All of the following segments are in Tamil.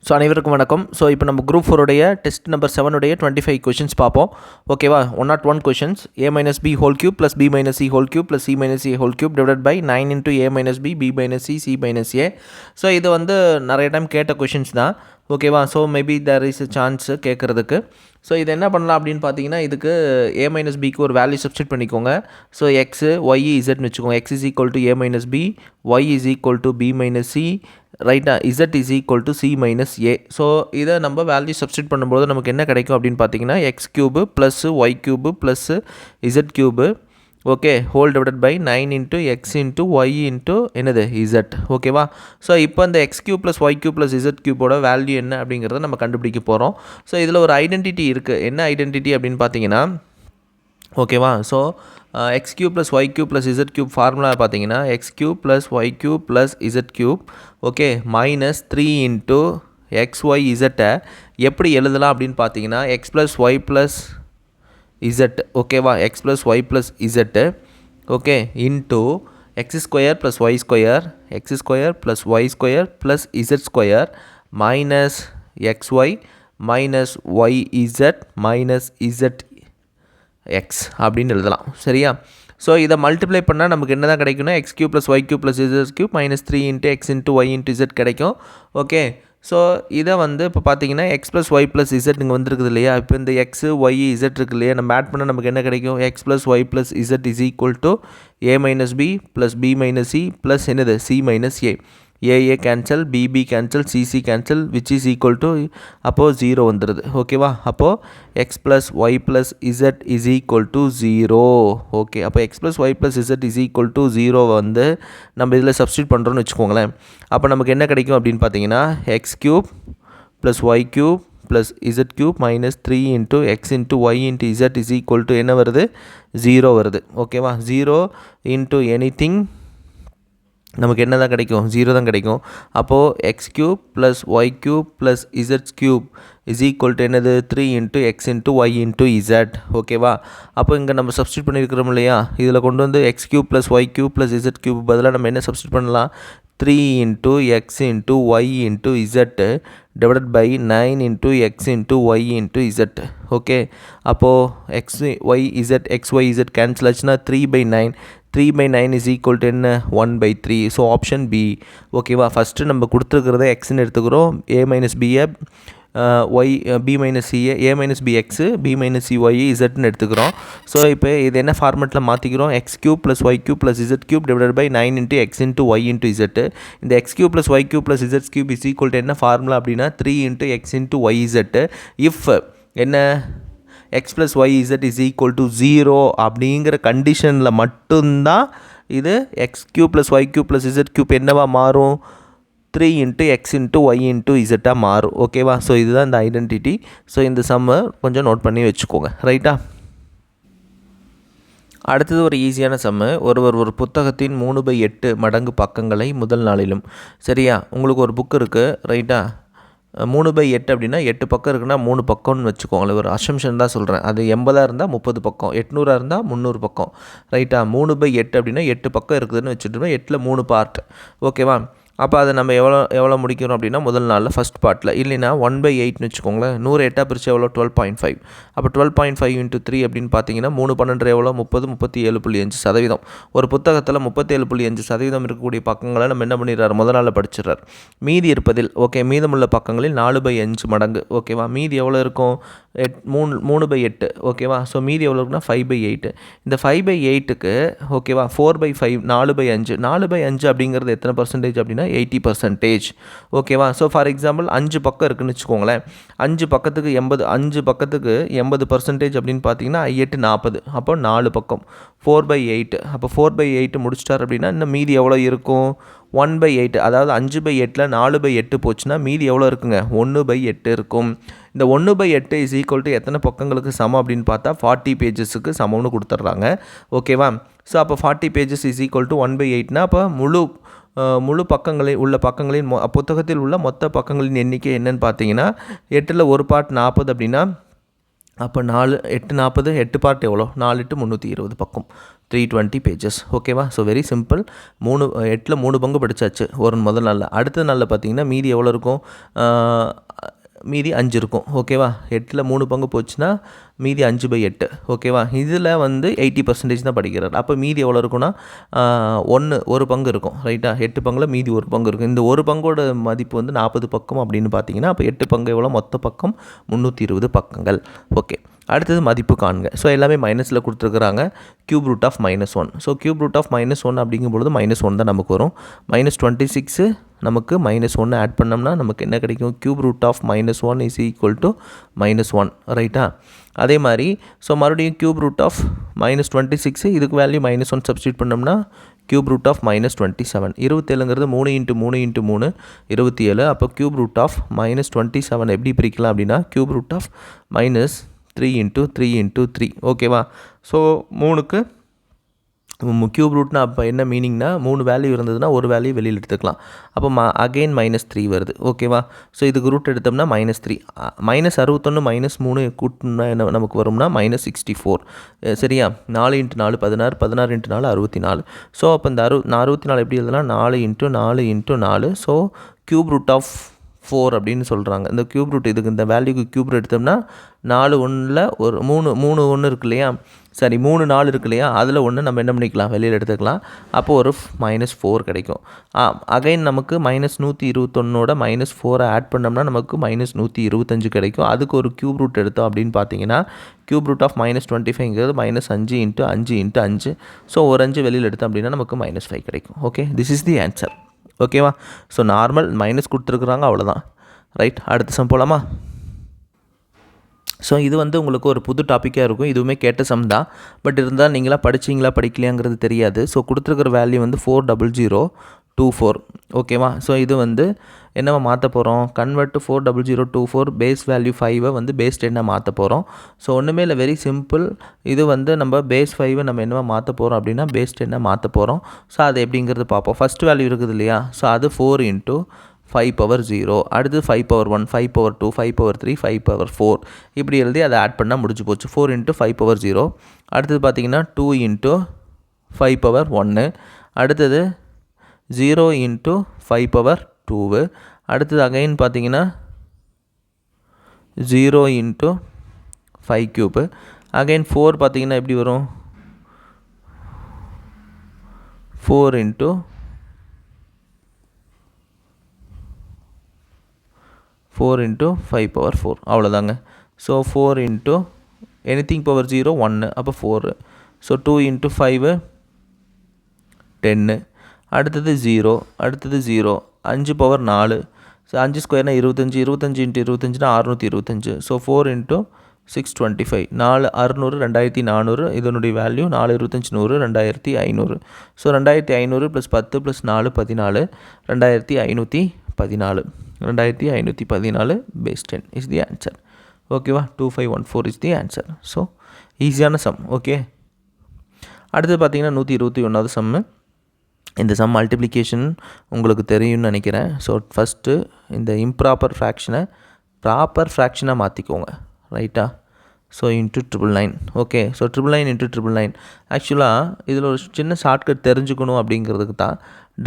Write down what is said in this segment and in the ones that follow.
ஸோ அனைவருக்கும் வணக்கம். ஸோ இப்போ நம்ம குரூப் 4 உடைய டெஸ்ட் நம்பர் 7 உடைய 25 கொஷின்ஸ் பார்ப்போம். ஓகேவா? 101 questions. a minus b whole cube plus b minus c whole cube plus c minus a whole cube divided by 9 into a minus b b minus c c minus a. So இது வந்து நிறைய டைம் கேட்ட கொஷின்ஸ் தான். ஓகேவா? So maybe there is chance கேட்குறதுக்கு. ஸோ இது என்ன பண்ணலாம் அப்படின்னு பார்த்தீங்கன்னா, இதுக்கு a மைனஸ் பிக்கு ஒரு வேல்யூ சப்ஸ்டிட் பண்ணிக்கோங்க. ஸோ எக்ஸு ஒய் இசட்னு வச்சுக்கோங்க. X is equal to a minus b, y is equal to b minus c, ரைட்டா? Z is equal to c minus a. So இதை நம்ம வேல்யூ சப்ஸ்டிட் பண்ணும்போது நமக்கு என்ன கிடைக்கும் அப்படின்னு பார்த்தீங்கன்னா, x cube plus y cube plus z cube, okay, whole divided by 9 into x into y into என்னது இசட். ஓகேவா? ஸோ இப்போ அந்த x cube plus y cube plus z கியூபோட வேல்யூ என்ன அப்படிங்கிறத நம்ம கண்டுபிடிக்க போகிறோம். ஸோ இதில் ஒரு ஐடென்டிட்டி இருக்குது. என்ன ஐடென்டிட்டி அப்படின்னு பார்த்தீங்கன்னா, ஓகேவா? So x cube plus y cube plus z cube formula பார்த்தீங்கன்னா, x cube plus y cube plus z cube, okay, minus 3 into x y இசட்டை எப்படி எழுதலாம் அப்படின்னு பார்த்தீங்கன்னா, x plus y plus z, ஓகேவா? X plus y plus z, okay, into x square plus y square, x square plus y square plus z square minus x y minus y z minus z x அப்படின்னு எழுதலாம். சரியா? ஸோ இதை மல்டிப்ளை பண்ணால் நமக்கு என்ன தான் கிடைக்குன்னா, x cube plus y cube plus z cube minus 3 into x into y into z கிடைக்கும். ஓகே, ஸோ இதை வந்து இப்போ பார்த்தீங்கன்னா x plus y plus z இங்கே வந்துருக்குது இல்லையா? இப்போ இந்த எக்ஸு ஒய் இசட் இருக்குது இல்லையா? நம்ம ஆட் பண்ணால் நமக்கு என்ன கிடைக்கும்? X plus y plus z is equal to a minus b plus b minus c plus என்னது c minus a. A a cancel, b b cancel, c c cancel, which is equal to அப்போது 0 வந்துடுது. ஓகேவா? அப்போது x plus y plus z is equal to 0. Okay, அப்போ x plus y plus z is equal to 0 வந்து நம்ம இதில் சப்ஸ்டியூட் பண்ணுறோன்னு வச்சுக்கோங்களேன். அப்போ நமக்கு என்ன கிடைக்கும் அப்படின்னு பார்த்தீங்கன்னா, x cube plus y cube plus z cube minus 3 into x into y into z is equal to என்ன வருது? 0 வருது. ஓகேவா? 0 இன்ட்டு எனிதிங் நமக்கு என்ன தான் கிடைக்கும்? 0 தான் கிடைக்கும். அப்போது x cube plus y cube plus z cube is equal to என்னது? 3 into x into y into z. ஓகேவா? அப்போ இங்கே நம்ம சப்ஸ்டியூட் பண்ணியிருக்கிறோம் இல்லையா? இதில் கொண்டு வந்து x cube plus y cube plus z cube பதிலாக நம்ம என்ன சப்ஸ்டியூட் பண்ணலாம்? 3 into x into y into z divided by 9 into x into y into z. Okay, அப்போது x y z x y z cancel ஆச்சுன்னா 3/9, 3/9 இஸ் ஈக்குவல் டு என்ன? 1/3. So option B. ஓகேவா? ஃபஸ்ட்டு நம்ம கொடுத்துருக்கிறத எக்ஸ்ன்னு எடுத்துக்கிறோம். ஏ மைனஸ் பியை y, B minus C A, A minus B x, B minus C y இசட்னு எடுத்துக்கிறோம். ஸோ இப்போ இது என்ன ஃபார்மெட்டில் மாற்றிக்கிறோம்? X cube plus y cube plus z cube divided by 9 into x into y into z. இந்த x cube plus y cube plus z cube is equal to என்ன ஃபார்முலா அப்படின்னா, 3 into x into y z. If என்ன x plus y z is equal to 0 அப்படிங்கிற கண்டிஷனில் மட்டும்தான் இது x cube plus y cube plus z cube என்னவா மாறும்? 3 இன்ட்டு எக்ஸ் இன்ட்டு ஒய் இன்ட்டு இசட்டாக மாறும். ஓகேவா? ஸோ இதுதான் இந்த ஐடென்டிட்டி. ஸோ இந்த சம்மை கொஞ்சம் நோட் பண்ணி வச்சுக்கோங்க. ரைட்டா? அடுத்தது ஒரு ஈஸியான சம்மு. ஒரு புத்தகத்தின் 3/8 மடங்கு பக்கங்களை முதல் நாளிலும். சரியா? உங்களுக்கு ஒரு புக் இருக்குது. ரைட்டா? 3/8 அப்படின்னா 8 பக்கம் இருக்குன்னா 3 பக்கம்னு வச்சுக்கோங்களேன். ஒரு அசம்ஷன் தான் சொல்கிறேன். அது 80 இருந்தால் 30 பக்கம், 800 இருந்தால் 300 பக்கம். ரைட்டா? 3/8 அப்படின்னா 8 பக்கம் இருக்குதுன்னு வச்சுட்டோம்னா 8ல் 3 பார்ட். ஓகேவா? அப்போ அதை நம்ம எவ்வளோ முடிக்கிறோம் அப்படின்னா, முதல் நாளில் ஃபஸ்ட் பார்ட்டில். இல்லைன்னா 1/8ன்னு வச்சுக்கோங்களேன். 100 8 பிரித்து எவ்வளோ? 12.5. அப்போ 12.5 இன்ட்டு 3 அப்படின்னு பார்த்தீங்கன்னா 3 12 எவ்வளோ? 30, 37.5%. ஒரு புத்தகத்தில் 37.5% இருக்கக்கூடிய பக்கங்களை நம்ம என்ன பண்ணிடுறாரு? முதல் நாளில் படிச்சிடுறாரு. மீதி இருப்பதில், ஓகே, மீதமுள்ள பக்கங்களில் 4/5 மடங்கு. ஓகேவா? மீதி எவ்வளோ இருக்கும்? 3/8. ஓகேவா? ஸோ மீதி எவ்வளோ இருக்குன்னா 5/8. இந்த 5/8க்கு, ஓகேவா, 4/5, 4/5. 4/5 அப்படிங்கிறது எத்தனை பர்சன்டேஜ் அப்படின்னா 80%. ஓகேவா? ஸோ ஃபார் எக்ஸாம்பிள் 5 பக்கம் இருக்குதுன்னு வச்சுக்கோங்களேன். 5 பக்கத்துக்கு 80% அப்படின்னு பார்த்தீங்கன்னா 8 40. அப்போ 4 பக்கம் 4/8. அப்போ 4/8 முடிச்சிட்டார் அப்படின்னா இன்னும் மீதி எவ்வளோ இருக்கும்? 1/8. அதாவது 5/8ல் 4/8 போச்சுன்னா மீதி எவ்வளோ இருக்குங்க? 1/8 இருக்கும். இந்த 1/8 இஸ் ஈக்குவல் டு எத்தனை பக்கங்களுக்கு சமம் அப்படின்னு பார்த்தா 40 பேஜஸுக்கு சமம்னு கொடுத்துட்றாங்க. ஓகேவா? ஸோ அப்போ 40 பேஜஸ் இஸ் ஈக்குவல் டு 1/8னா அப்போ முழு பக்கங்களின் புத்தகத்தில் உள்ள மொத்த பக்கங்களின் எண்ணிக்கை என்னன்னு பார்த்தீங்கன்னா 8ல் 1 பார்ட் 40 அப்படின்னா அப்போ 4 8 40 8 பார்ட் எவ்வளோ 4 8 320 பக்கம் 320 பேஜஸ் ஓகேவா. So very simple. 8ல் 3 பங்கு படித்தாச்சு ஒரு முதல் நாளில். அடுத்த நாளில் பார்த்தீங்கன்னா மீதி எவ்வளோ இருக்கும், மீதி 5 இருக்கும் ஓகேவா. 8ல் 3 பங்கு போச்சுன்னா மீதி 5/8 ஓகேவா. இதில் வந்து 80% தான் படிக்கிறார். அப்போ மீதி எவ்வளோ இருக்குன்னா ஒரு பங்கு இருக்கும் ரைட்டா. 8 பங்கில் மீதி ஒரு பங்கு இருக்கும். இந்த ஒரு பங்கோட மதிப்பு வந்து 40 பக்கம் அப்படின்னு பார்த்தீங்கன்னா அப்போ 8 பங்கு எவ்வளோ, மொத்த பக்கம் 320 பக்கங்கள். ஓகே, அடுத்தது மதிப்பு காண்க. ஸோ எல்லாமே மைனஸில் கொடுத்துருக்குறாங்க. Cube root of -1. So cube root of -1 அப்படிங்கும்பொழுது -1 தான் நமக்கு வரும். -26 நமக்கு -1 ஆட் பண்ணோம்னா நமக்கு என்ன கிடைக்கும், cube root of -1 is equal to -1 ரைட்டா. அதே மாதிரி ஸோ மறுபடியும் கியூப் ரூட் ஆஃப் -26 இதுக்கு வேல்யூ -1 சப்ஸ்டியூட் பண்ணோம்னா கியூப் ரூட் ஆஃப் -27. 27ங்கிறது 3 × 3 × 3 27. அப்போ கியூப் ரூட் ஆஃப் -27 எப்படி பிரிக்கலாம் அப்படின்னா கியூப் ரூட் ஆஃப் -3 × 3 × 3 ஓகேவா. ஸோ 3க்கு கியூப் ரூட்னா அப்போ என்ன மீனிங்னா 3 வேல்யூ இருந்ததுன்னா ஒரு வேல்யூ வெளியில் எடுத்துக்கலாம். அப்போ அகெயின் -3 வருது ஓகேவா. ஸோ இதுக்கு ரூட் எடுத்தோம்னா -3 -61 -3 கூட்டினா என்ன நமக்கு வரும்னா -64 சரியா. 4 × 4 16 16 × 4 64. ஸோ அப்போ இந்த 64 எப்படி எழுதலாம், 4 × 4 × 4. ஸோ கியூப் ரூட் ஆஃப் 4 அப்படின்னு சொல்கிறாங்க. இந்த கியூப் ரூட் இதுக்கு இந்த வேல்யூக்கு கியூப் ரூட் எடுத்தோம்னா 4 1ல் ஒரு 3 1 இருக்கு இல்லையா, சரி 3 4 இருக்கு இல்லையா, அதில் ஒன்று நம்ம என்ன பண்ணிக்கலாம் வெளியில் எடுத்துக்கலாம். அப்போது ஒரு -4 கிடைக்கும். அகைன் நமக்கு -121ஓட -4 ஆட் பண்ணோம்னா நமக்கு -125 கிடைக்கும். அதுக்கு ஒரு கியூப் ரூட் எடுத்தோம் அப்படின்னு பார்த்தீங்கன்னா கியூப் ரூட் ஆஃப் -25ங்கிறது -5 × 5 × 5. ஸோ ஒரு 5 வெளியில் எடுத்தோம் அப்படின்னா நமக்கு -5 கிடைக்கும். Okay, this is the answer ஓகேவா. ஸோ நார்மல் மைனஸ் கொடுத்துருக்குறாங்க அவ்வளோதான் ரைட். அடுத்த சம் போகலாமா. ஸோ இது வந்து உங்களுக்கு ஒரு புது டாப்பிக்காக இருக்கும். இதுவுமே கேட்ட சம் தான். பட் இருந்தால் நீங்களாம் படிச்சிங்களா படிக்கலையாங்கிறது தெரியாது. ஸோ கொடுத்துருக்குற வேல்யூ வந்து 40024 ஓகேவா. ஸோ இது வந்து என்னவா மாற்ற போகிறோம், கன்வெர்ட் டு 40024 பேஸ் வேல்யூ 5 வந்து பேஸ் 10 மாற்ற போகிறோம். ஸோ ஒன்றுமே இல்லை, வெரி சிம்பிள். இது வந்து நம்ம பேஸ் 5 நம்ம என்னவா மாற்ற போகிறோம் அப்படின்னா பேஸ் 10 மாற்ற போகிறோம். ஸோ அது எப்படிங்கிறது பார்ப்போம். ஃபஸ்ட் வேல்யூ இருக்குது இல்லையா, ஸோ அது 4 × 5/0. அடுத்து 5/1 5/2 5/3 5/4 இப்படி எழுதி அதை ஆட் பண்ணால் முடிஞ்சு போச்சு. 4 × 5/0. அடுத்தது பார்த்திங்கன்னா 2 × 5/1. அடுத்தது 0 × 5/2. அடுத்தது அகைன் பார்த்திங்கன்னா 0 × 5³ அகைன் 4 பார்த்திங்கன்னா எப்படி வரும், 4 × 5/4 அவ்வளோதாங்க. ஸோ 4 × anything பவர் 0 1 அப்போ 4. ஸோ 2 × 5 10. அடுத்தது 0, அடுத்தது 0 5/4. ஸோ 5 ஸ்கொயர்னா 25 25 × 25னா 625. ஸோ 4 × 625 4 600 2400 இதனுடைய value 4 25 100 2500. So 2500 + 10 + 4 14 2514 2514 base 10 is the answer ஓகேவா. 2514 இஸ் தி ஆன்சர். ஸோ ஈஸியான சம் ஓகே. அடுத்து பார்த்தீங்கன்னா 121வது சம்மு. இந்த சம் மல்டிப்ளிகேஷன் உங்களுக்கு தெரியும்னு நினைக்கிறேன். ஸோ ஃபஸ்ட்டு இந்த இம்ப்ராப்பர் ஃப்ராக்ஷனை ப்ராப்பர் ஃப்ராக்ஷனாக மாற்றிக்கோங்க ரைட்டா. So × 999 okay. ஸோ 999 × 999 ஆக்சுவலாக இதில் ஒரு சின்ன ஷார்ட்கட் தெரிஞ்சுக்கணும் அப்படிங்கிறதுக்கு தான்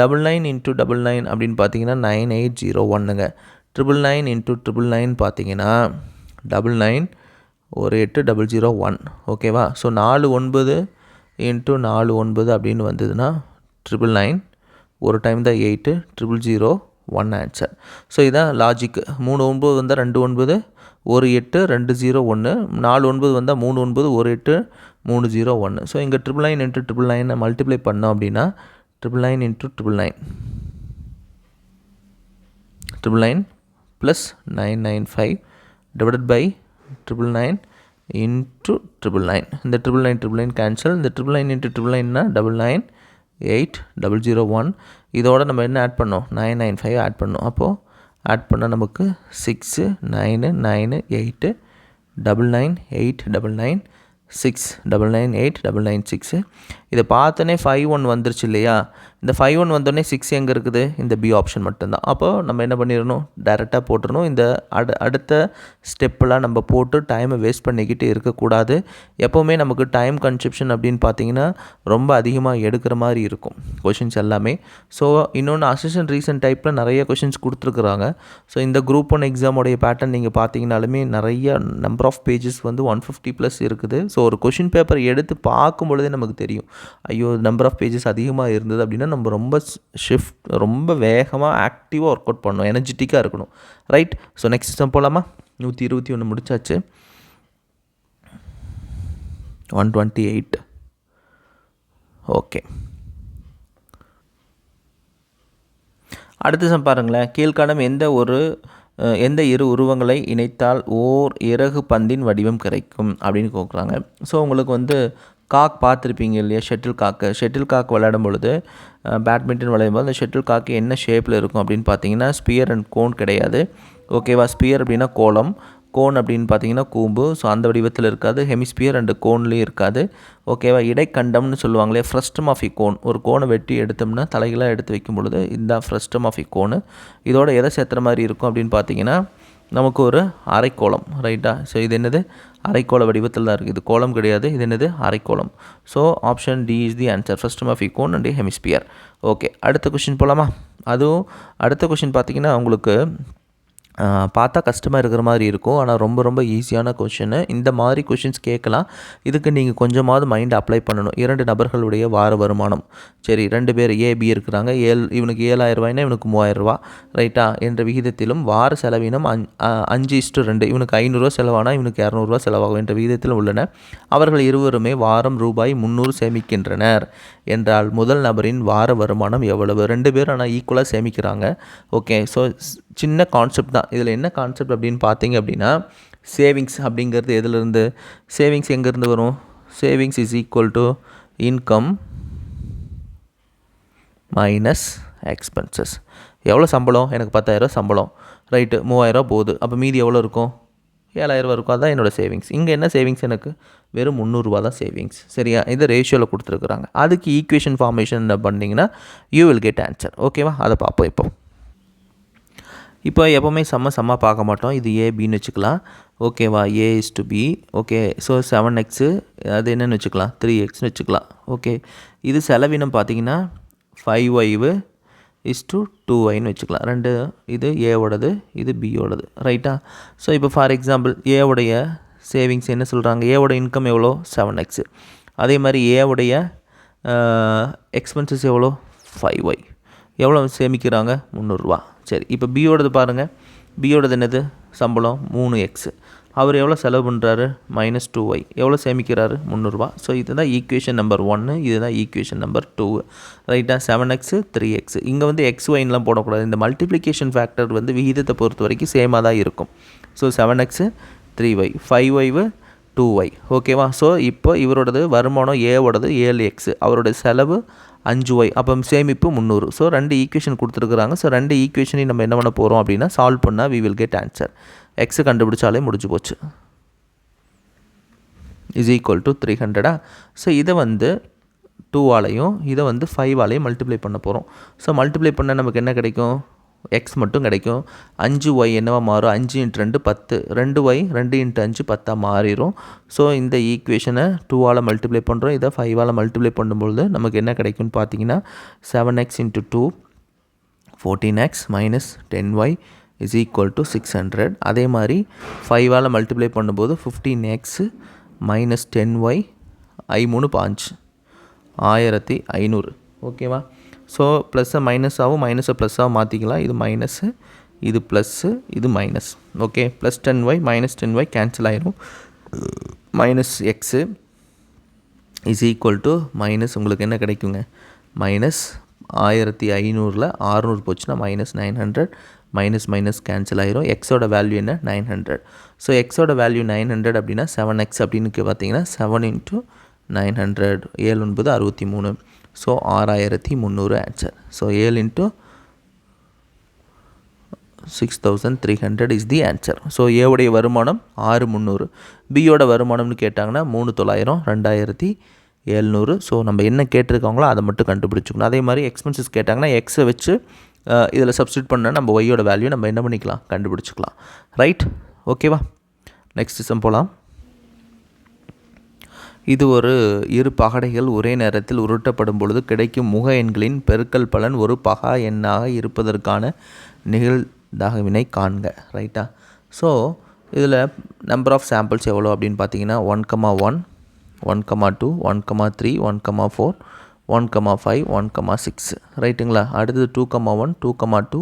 99 × 99 அப்படின்னு பார்த்தீங்கன்னா 9801ங்க. 999 × 999 பார்த்தீங்கன்னா 99 ஒரு 8001 ஓகேவா. ஸோ 49 × 49 அப்படின்னு வந்ததுன்னா 999 ஒரு டைம் தான் 8 000 1 ஆன்சர். ஸோ இதான் லாஜிக்கு. 3 9 வந்தால் 2 9 ஒரு 8 2 0 1 4 9 வந்தால் 3 9 ஒரு 8 3 0 1. ஸோ இங்கே 999 × 999 மல்டிப்ளை பண்ணோம் அப்படின்னா 999 × 999 999 + 995 டிவைடட் பை 999 × 999. இந்த 999 கேன்சல். இந்த 999 × 999னா 99 8 001. இதோட நம்ம என்ன ஆட் பண்ணோம், 995 ஆட் பண்ணோம். அப்போது ஆட் பண்ணால் நமக்கு 6 9 9 8 99 8 99 6 99 8 99 6. இதை பார்த்தோன்னே 5-1 வந்துருச்சு இல்லையா? இந்த 5-1 வந்தோடனே 6 எங்கே இருக்குது? இந்த பி ஆப்ஷன் மட்டும்தான். அப்போது நம்ம என்ன பண்ணிடணும்? டைரெக்டாக போட்டுடணும். இந்த அடுத்த ஸ்டெப்பெலாம் நம்ம போட்டு டைமை வேஸ்ட் பண்ணிக்கிட்டு இருக்கக்கூடாது. எப்போவுமே நமக்கு டைம் கன்சப்ஷன் அப்படின்னு பார்த்தீங்கன்னா ரொம்ப அதிகமாக எடுக்கிற மாதிரி இருக்கும் கொஷின்ஸ் எல்லாமே. ஸோ இன்னொன்று அசிஸ்டன்ட் ரீசன்ட் டைப்பில் நிறைய கொஷின்ஸ் கொடுத்துருக்குறாங்க. ஸோ இந்த குரூப் 1 எக்ஸாமோடைய பேட்டர்ன் நீங்கள் பார்த்தீங்கனாலுமே நிறைய நம்பர் ஆஃப் பேஜஸ் வந்து 150+ இருக்குது. ஸோ ஒரு கொஷின் பேப்பர் எடுத்து பார்க்கும் பொழுதே நமக்கு தெரியும், ஐயோ நம்பர் ஆஃப் பேஜஸ் அதிகமாக இருந்தது அப்படின்னா நம்ம ரொம்ப வேகமாக ஆக்டிவாக ஒர்க் அவுட் பண்ணணும், எனர்ஜெட்டிக்காக இருக்கணும். ரைட். ஸோ நெக்ஸ்ட் எக்ஸாம் போகலாமா? 121 முடிச்சாச்சு. 128. ஓகே, அடுத்த சம் பாருங்களேன். கீழ்காணும் எந்த இரு உருவங்களை இணைத்தால் ஓர் இறகு பந்தின் வடிவம் கிடைக்கும் அப்படின்னு கேட்குறாங்க. ஸோ உங்களுக்கு வந்து காக் பார்த்துருப்பீங்க இல்லையா? ஷட்டில் காக் விளையாடும் பொழுது, பேட்மிண்டன் விளையாடும் போது அந்த ஷட்டில் காக்கு என்ன ஷேப்பில் இருக்கும் அப்படின்னு பார்த்தீங்கன்னா ஸ்பியர் அண்ட் கோன் கிடையாது. ஓகேவா? ஸ்பியர் அப்படின்னா கோலம், கோன் அப்படின்னு பார்த்தீங்கன்னா கூம்பு. ஸோ அந்த வடிவத்தில் இருக்காது. ஹெமிஸ்பியர் அண்டு கோன்லேயும் இருக்காது. ஓகேவா? இடைக்கண்டம்னு சொல்லுவாங்களே, ஃப்ரஸ்டம் ஆஃப் இ கோன். ஒரு கோனை வெட்டி எடுத்தோம்னா தலைகளாக எடுத்து வைக்கும் பொழுது இந்த ஃப்ரஸ்டம் ஆஃப் இ கோனு. இதோட எதை சேர்த்துற மாதிரி இருக்கும் அப்படின்னு பார்த்தீங்கன்னா நமக்கு ஒரு அரைக்கோளம். ரைட்டா? ஸோ இது என்னது? அரைக்கோள வடிவத்தில் தான் இருக்குது. இது கோலம் கிடையாது. இது என்னது? அரைக்கோளம். So option D is the answer. Frustum of a cone and hemisphere. Okay, அடுத்த கொஷின் போகலாமா? அதுவும் அடுத்த கொஷின் பார்த்தீங்கன்னா உங்களுக்கு பார்த்தா கஷ்டமாக இருக்கிற மாதிரி இருக்கும், ஆனால் ரொம்ப ரொம்ப ஈஸியான கொஷின்னு. இந்த மாதிரி கொஷின்ஸ் கேட்கலாம். இதுக்கு நீங்கள் கொஞ்சமாவது மைண்ட் அப்ளை பண்ணணும். 2 நபர்களுடைய வார வருமானம். சரி, 2 பேர் ஏபி இருக்கிறாங்க. இவனுக்கு 7,000 ரூபாய்னா இவனுக்கு 3,000 ரூபா. ரைட்டா? என்ற விகிதத்திலும் வார செலவினம் 5:2. இவனுக்கு 500 செலவானா இவனுக்கு 200 செலவாகும் என்ற விகிதத்திலும் உள்ளன. அவர்கள் இருவருமே வாரம் ரூபாய் 300 சேமிக்கின்றனர் என்றால் முதல் நபரின் வார வருமானம் எவ்வளவு? 2 பேரும் ஆனால் ஈக்குவலாக சேமிக்கிறாங்க. ஓகே, ஸோ சின்ன கான்செப்ட் தான். இதில் என்ன கான்செப்ட் அப்படின்னு பார்த்தீங்க அப்படின்னா, சேவிங்ஸ் அப்படிங்கிறது எதுலேருந்து? சேவிங்ஸ் எங்கேருந்து வரும்? Savings is equal to income minus expenses. எவ்வளோ சம்பளம்? எனக்கு 10,000 சம்பளம். ரைட்டு, 3,000 போகுது. அப்போ மீதி எவ்வளோ இருக்கும்? 7,000 இருக்கும். அதுதான் என்னோடய சேவிங்ஸ். இங்கே என்ன சேவிங்ஸ்? எனக்கு வெறும் 300 தான் சேவிங்ஸ். சரியா? இதை ரேஷியோவில் கொடுத்துருக்குறாங்க. அதுக்கு ஈக்குவேஷன் ஃபார்மேஷன் பண்ணிங்கன்னா யூ வில் கெட் ஆன்சர். ஓகேவா? அதை பார்ப்போம். இப்போ எப்போவுமே செம்ம பார்க்க மாட்டோம். இது ஏபின்னு வச்சுக்கலாம். ஓகேவா? A is to B. Okay, so 7x அது என்னென்னு வச்சுக்கலாம்? 3xன்னு வச்சுக்கலாம். ஓகே, இது செலவினம் பார்த்தீங்கன்னா 5y இஸ் டு 2yன்னு வச்சுக்கலாம். 2 இது ஏவோடது, இது பியோடது. ரைட்டா? ஸோ இப்போ ஃபார் எக்ஸாம்பிள் ஏவுடைய சேவிங்ஸ் என்ன சொல்கிறாங்க? ஏவோட இன்கம் எவ்வளோ? 7x. அதே மாதிரி ஏவுடைய எக்ஸ்பென்சஸ் எவ்வளோ? 5y. எவ்வளோ சேமிக்கிறாங்க? 300 ரூபா. சரி, இப்போ பியோடது பாருங்கள். பியோடது என்னது? சம்பளம் 3x. அவர் எவ்வளோ செலவு பண்ணுறாரு? -2y. எவ்வளோ சேமிக்கிறாரு? 300 ரூபா. ஸோ இதுதான் ஈக்குவேஷன் நம்பர் 1, இதுதான் ஈக்குவேஷன் நம்பர் 2. ரைட்டா? 7x 3x. இங்கே வந்து xyலாம் போடக்கூடாது. இந்த மல்டிப்ளிகேஷன் ஃபேக்டர் வந்து விகிதத்தை பொறுத்த வரைக்கும் சேமாக தான் இருக்கும். So 7x 3y, 5y 2y. ஓகேவா? ஸோ இப்போ இவரோடது வருமானம் ஏவோடது 7x, அவரோட செலவு 5y, அப்போ சேமிப்பு 300. ஸோ 2 ஈக்குவேஷன் கொடுத்துருக்குறாங்க. ஸோ 2 ஈக்குவேஷனையும் நம்ம என்ன பண்ண போகிறோம் அப்படின்னா சால்வ் பண்ணால் we will get answer. X கண்டுபிடிச்சாலே முடிஞ்சு போச்சு. Is equal to 300. ஸோ இதை வந்து 2ஆலையும் இதை வந்து 5ஆலையும் மல்டிப்ளை பண்ண போகிறோம். ஸோ மல்டிப்ளை பண்ணால் நமக்கு என்ன கிடைக்கும்? எக்ஸ் மட்டும் கிடைக்கும். 5y என்னவா மாறும்? 5 × 2 10. 2y 2 × 5 10 மாறிடும். ஸோ இந்த ஈக்குவேஷனை 2ஆல் மல்டிப்ளை பண்ணுறோம். இதை 5ஆல் மல்டிப்ளை பண்ணும்பொழுது நமக்கு என்ன கிடைக்கும்னு பார்த்தீங்கன்னா 7x × 2 14x minus 10y is equal to 600. அதே மாதிரி 5ஆல் மல்டிப்ளை பண்ணும்போது 15x மைனஸ் 10y I3 5 1500. ஓகேவா? ஸோ ப்ளஸ்ஸை மைனஸ் ஆகும், மைனஸை ப்ளஸ்ஸாக மாற்றிக்கலாம். இது மைனஸு, இது ப்ளஸ்ஸு, இது minus. Okay, plus 10y minus 10y cancel ஆயிரும். Minus x is equal to minus உங்களுக்கு என்ன கிடைக்குங்க? மைனஸ் 1500ல் 600 போச்சுன்னா மைனஸ் 900. மைனஸ் கேன்சல் ஆயிரும். எக்ஸோட வேல்யூ என்ன? 900. ஸோ எக்ஸோட வேல்யூ 900 அப்படின்னா 7x அப்படின்னு பார்த்தீங்கன்னா 7 × 900. 7 9 63. So 6300 answer. So 7 × 6300 is the answer. So ஏவுடைய வருமானம் 6300. பியோட வருமானம்னு கேட்டாங்கன்னா 3900, 700. ஸோ நம்ம என்ன கேட்டிருக்காங்களோ அதை மட்டும் கண்டுபிடிச்சிக்கணும். அதே மாதிரி எக்ஸ்பென்சஸ் கேட்டாங்கன்னா எக்ஸை வச்சு இதில் சப்ஸ்டியூட் பண்ணால் நம்ம ஒய்யோட வேல்யூ நம்ம என்ன பண்ணிக்கலாம், கண்டுபிடிச்சிக்கலாம். ரைட், ஓகேவா? நெக்ஸ்ட் சம் போகலாம். இது ஒரு இரு பகடைகள் ஒரே நேரத்தில் உருட்டப்படும் பொழுது கிடைக்கும் முக எண்களின் பெருக்கல் பலன் ஒரு பகா எண்ணாக இருப்பதற்கான நிகழ்தகவினை காண்க. ரைட்டா? ஸோ இதில் நம்பர் ஆஃப் சாம்பிள்ஸ் எவ்வளோ அப்படின்னு பார்த்தீங்கன்னா 1,1, 1,2, 1,3, 1,4, 1,5, 1,6. ரைட்டுங்களா? அடுத்தது 2,1, 2,2,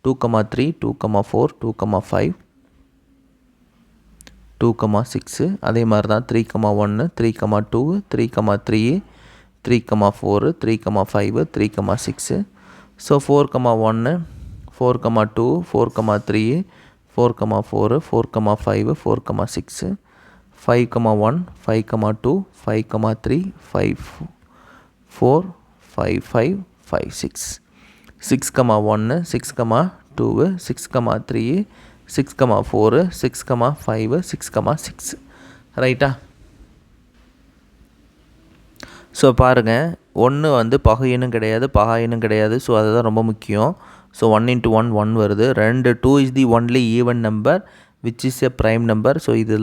2,3, 2,4, 2,5, 2,6. அதே மாதிரி தான் 3,1, 3,2, 3,3, 3,4, 3,5, 3,6. ஸோ 4,1, 4,2, 4,3, 4,4, 4,5, 4,6, 5,1, 5,2, 5,3, 5,4, 5,5, 5,6, 6,1, 6,2, 6,3, 6,4, 6,5, 6,6. ரைட்டா? ஸோ பாருங்கள், 1 வந்து பகு எண்ணும் கிடையாது, பகா எண்ணும் கிடையாது. ஸோ அதுதான் ரொம்ப முக்கியம். ஸோ 1 × 1 1 வருது. 2 is the only even number which is a prime number. So இது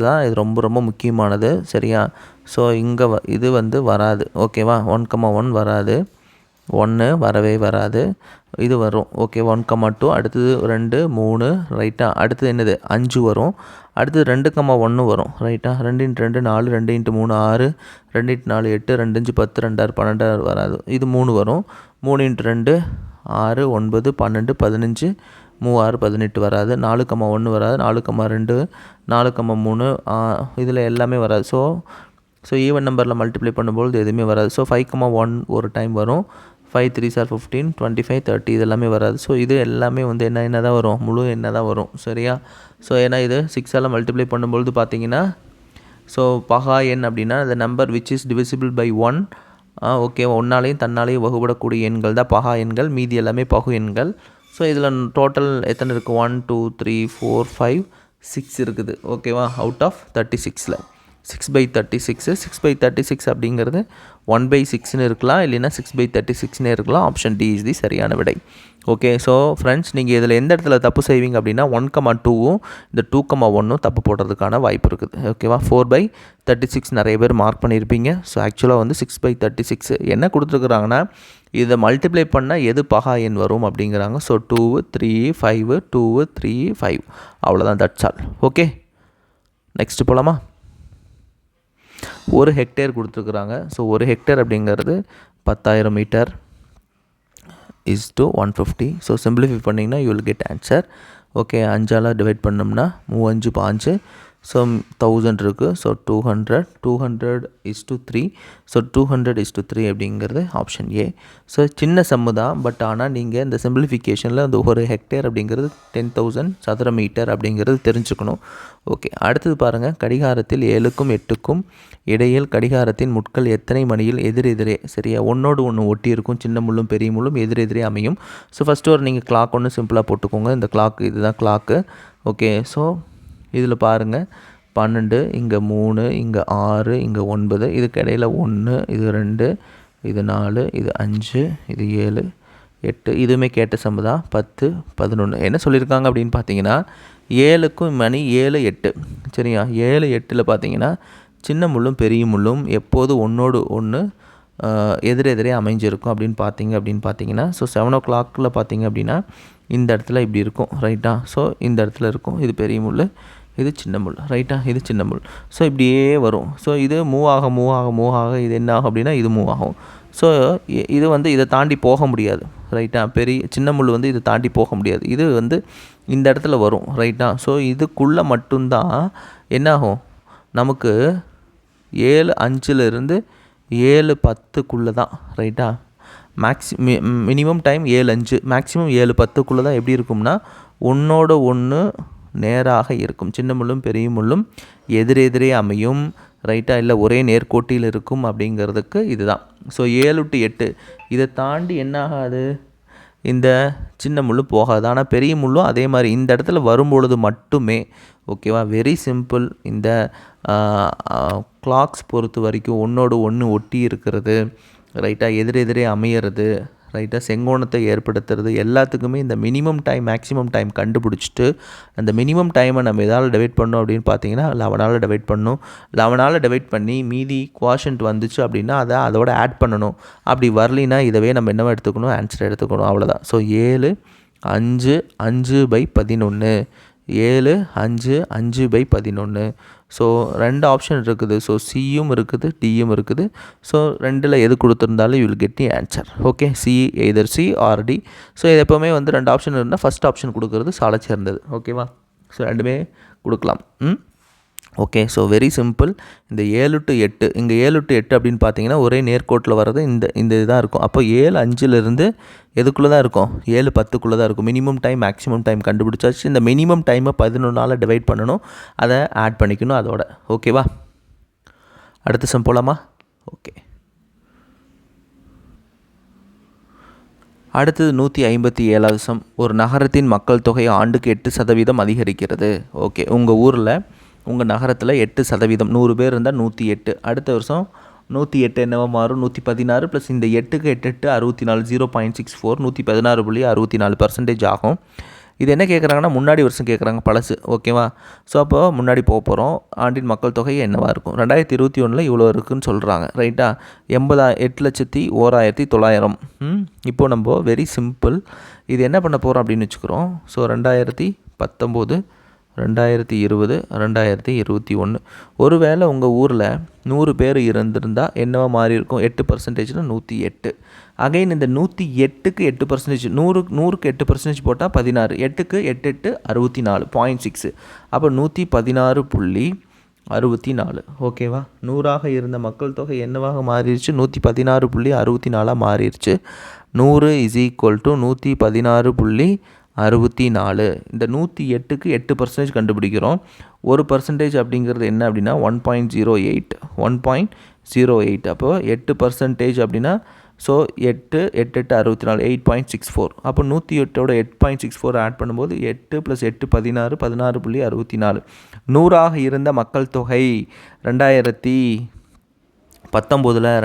ரொம்ப ரொம்ப முக்கியமானது. சரியா? ஸோ இங்கே இது வந்து வராது. ஓகேவா? 1,1 வராது, 1 வரவே வராது. இது வரும். ஓகே, 1,2, அடுத்தது 2, 3. ரைட்டா? அடுத்தது என்னது, 5 வரும். அடுத்தது 2,1 வரும். ரைட்டா? 2 × 2 4, 2 × 3 6, 2 × 4 8, 2 5 10, 2 6 12 வராது. இது 3 வரும். 3 × 2 6, 9, 12, 15, 3 6 18 வராது. 4,1 வராது. 4,2, 4,3 இதில் எல்லாமே வராது. ஸோ ஈவன் நம்பரில் மல்டிப்ளை பண்ணும்போது எதுவுமே வராது. ஸோ 5,1 ஒரு டைம் வரும். 5 3s are 15, 25, 30 இது எல்லாமே வராது. ஸோ இது எல்லாமே வந்து என்ன தான் வரும், முழு என்ன தான் வரும். சரியா? ஸோ ஏன்னா இது 6ஆல் மல்டிப்ளை பண்ணும்பொழுது பார்த்தீங்கன்னா, ஸோ பகா எண் அப்படின்னா the number which is divisible by 1. Okay, ஒன்னாலையும் தன்னாலையும் வகுப்படக்கூடிய எண்கள் தான் பகா எண்கள். மீதி எல்லாமே பகு எண்கள். ஸோ இதில் டோட்டல் எத்தனை இருக்குது, 1 2 3 4 5 6 இருக்குது. ஓகேவா? Out of 36ல் 6/36. 6/36 அப்படிங்கிறது 1/6ன்னு இருக்கலாம், இல்லைன்னா 6/36ன்னு இருக்கலாம். ஆப்ஷன் டி இஸ் தி சரியான விடை. ஓகே, ஸோ ஃப்ரெண்ட்ஸ், நீங்கள் இதில் எந்த இடத்துல தப்பு செய்வீங்க அப்படின்னா 1,2வும் இந்த 2,1ம் தப்பு போடுறதுக்கான வாய்ப்பு இருக்குது. ஓகேவா? 4/36 நிறைய பேர் மார்க் பண்ணியிருப்பீங்க. ஸோ ஆக்சுவலாக வந்து 6/36 என்ன கொடுத்துருக்குறாங்கன்னா, இதை மல்டிப்ளை பண்ணால் எது பகா எண் வரும் அப்படிங்கிறாங்க. ஸோ 2 3 5 2 3 5 அவ்வளோதான். That's all. ஓகே, நெக்ஸ்ட் போகலாமா? 1 ஹெக்டேர் கொடுத்துருக்குறாங்க. ஸோ 1 ஹெக்டேர் அப்படிங்கிறது 10,000 metre is to 150. So simplify பண்ணிங்கன்னா you will get answer. Okay, 5ஆல் டிவைட் பண்ணோம்னா 3 5 5. ஸோ 1000 இருக்குது. So 200 is to 3. So 200 is to 3 அப்படிங்கிறது ஆப்ஷன் ஏ. ஸோ சின்ன சம்மு தான், பட் ஆனால் நீங்கள் இந்த சிம்பிளிஃபிகேஷனில் அந்த ஒரு ஹெக்டேர் அப்படிங்கிறது 10,000 சதுர மீட்டர் அப்படிங்கிறது தெரிஞ்சுக்கணும். ஓகே, அடுத்தது பாருங்கள். கடிகாரத்தில் 7க்கும் 8க்கும் இடையில் கடிகாரத்தின் முட்கள் எத்தனை மணியில் எதிரெதிரே, சரியா, ஒன்றோடு ஒன்று ஒட்டி இருக்கும், சின்ன முள்ளும் பெரிய முள்ளும் எதிரெதிரே அமையும். ஸோ ஃபஸ்ட்டு ஒரு நீங்கள் கிளாக் ஒன்று சிம்பிளாக போட்டுக்கோங்க. இந்த கிளாக்கு இதுதான் கிளாக்கு. ஓகே, ஸோ இதில் பாருங்கள், 12, இங்கே 3, இங்கே 6, இங்கே 9, இதுக்கு இடையில் 1, இது 2, இது 4, இது 5, இது 7, 8. இதுவுமே கேட்ட சம்மு தான். 10 11. என்ன சொல்லியிருக்காங்க அப்படின்னு பார்த்தீங்கன்னா, 7க்கும் மணி 7 8. சரியா? 7 8ல் பார்த்தீங்கன்னா சின்ன முள்ளும் பெரிய முள்ளும் எப்போது ஒன்றோடு ஒன்று எதிரெதிரே அமைஞ்சிருக்கும் அப்படின்னு பார்த்தீங்கன்னா, ஸோ 7 o'clockல பார்த்தீங்க அப்படின்னா இந்த இடத்துல இப்படி இருக்கும். ரைட்டா? ஸோ இந்த இடத்துல இருக்கும். இது பெரிய முள், இது சின்ன முள். ரைட்டா? இது சின்ன முள். ஸோ இப்படியே வரும். ஸோ இது மூவ் ஆக இது என்ன ஆகும் அப்படின்னா இது மூவ் ஆகும். ஸோ இது வந்து இதை தாண்டி போக முடியாது. ரைட்டா? சின்ன முள் வந்து இதை தாண்டி போக முடியாது. இது வந்து இந்த இடத்துல வரும். ரைட்டா? ஸோ இதுக்குள்ளே மட்டும்தான் என்னாகும், நமக்கு 7 5லேருந்து 7 10க்குள்ளே தான். ரைட்டா? மினிமம் டைம் 7 5, மேக்ஸிமம் 7 10க்குள்ளே தான் எப்படி இருக்கும்னா ஒன்றோட ஒன்று நேராக இருக்கும். சின்ன முள்ளும் பெரிய முள்ளும் எதிரெதிரே அமையும். ரைட்டா? இல்லை ஒரே நேர்கோட்டில் இருக்கும் அப்படிங்கிறதுக்கு இதுதான். ஸோ 7 to 8 இதை தாண்டி என்ன ஆகாது, இந்த சின்ன முள் போகாது. ஆனால் பெரிய முள்ளும் அதே மாதிரி இந்த இடத்துல வரும்பொழுது மட்டுமே. ஓகேவா? Very simple. இந்த கிளாக்ஸ் பொறுத்த வரைக்கும் ஒன்றோடு ஒன்று ஒட்டி இருக்கிறது, ரைட்டாக எதிரெதிரே அமையிறது, ரைட்டாக செங்கோணத்தை ஏற்படுத்துறது, எல்லாத்துக்குமே இந்த மினிமம் டைம் மேக்ஸிமம் டைம் கண்டுபிடிச்சிட்டு அந்த மினிமம் டைமை நம்ம எதால் டிவைட் பண்ணோம் அப்படின்னு பார்த்தீங்கன்னா 11ஆல் டிவைட் பண்ணணும். 11ஆல் டிவைட் பண்ணி மீதி குவாஷன்ட் வந்துச்சு அப்படின்னா அதை அதோட ஆட் பண்ணணும். அப்படி வரலினா இதவே நம்ம என்னவா எடுத்துக்கணும், ஆன்சர் எடுத்துக்கணும், அவ்வளோதான். ஸோ 7 5 5/11, 7 5 5/11. ஸோ 2 ஆப்ஷன் இருக்குது. ஸோ சியும் இருக்குது, டியும் இருக்குது. ஸோ 2ல் எது கொடுத்துருந்தாலும் you will get the answer. Okay, C either C or D. So இது எப்போவுமே வந்து 2 ஆப்ஷன் இருந்தால் ஃபஸ்ட் ஆப்ஷன் கொடுக்குறது சால சேர்ந்தது. ஓகேவா? ஸோ 2மே கொடுக்கலாம். Okay, so very simple. இந்த 7 to 8 இங்கே 7 to 8 அப்படின்னு பார்த்தீங்கன்னா ஒரே நேர்கோட்டில் வர்றது இந்த இதுதான் இருக்கும். அப்போ 7 5லேருந்து எதுக்குள்ளே தான் இருக்கும், 7 10க்குள்ளே தான் இருக்கும். மினிமம் டைம் மேக்ஸிமம் டைம் கண்டுபிடிச்சாச்சு. இந்த மினிமம் டைமை 11ஆல் டிவைட் பண்ணணும், அதை ஆட் பண்ணிக்கணும் அதோட. ஓகேவா? அடுத்த சம் போகலாமா? ஓகே, அடுத்தது 157வது சம். ஒரு நகரத்தின் மக்கள் தொகை ஆண்டுக்கு 8% அதிகரிக்கிறது. ஓகே, உங்கள் ஊரில் உங்கள் நகரத்தில் 8%, 100 பேர் இருந்தால் 108. அடுத்த வருஷம் 108 என்னவா மாறும், 116 ப்ளஸ் இந்த 8க்கு 8 8 64, 0.64, 116.64% ஆகும். இது என்ன கேட்குறாங்கன்னா முன்னாடி வருஷம் கேட்குறாங்க, பழசு. ஓகேவா? ஸோ அப்போ முன்னாடி போக போகிறோம். ஆண்டின் மக்கள் தொகை என்னவாக இருக்கும், 2021 இவ்வளோ இருக்குதுன்னு சொல்கிறாங்க, ரைட்டா? 8,01,900. இப்போது நம்ம வெரி சிம்பிள் இது என்ன பண்ண போகிறோம் அப்படின்னு வச்சுக்கிறோம். ஸோ 2019 2020 2021 ஒருவேளை உங்கள் ஊரில் 100 பேர் இருந்திருந்தால் என்னவா மாறி இருக்கும், 8%னா 108. அகைன் இந்த 108க்கு 8%, 100க்கு 8% போட்டால் 16, 8க்கு 8 8 64, 0.6. அப்போ 116.64. ஓகேவா? 100ஆக இருந்த மக்கள் தொகை என்னவாக மாறிடுச்சு, 116.64 மாறிடுச்சு. 100 = 116.64. இந்த 108க்கு 8% கண்டுபிடிக்கிறோம். 1% அப்படிங்கிறது என்ன அப்படின்னா 1.08. 1.08 அப்போ 8% அப்படின்னா ஸோ 8 8 8 64, 8.64. அப்போ 108ஓட 8.64 ஆட் பண்ணும்போது 8 + 8 16, 16.64. 100ஆக இருந்த மக்கள் தொகை 2019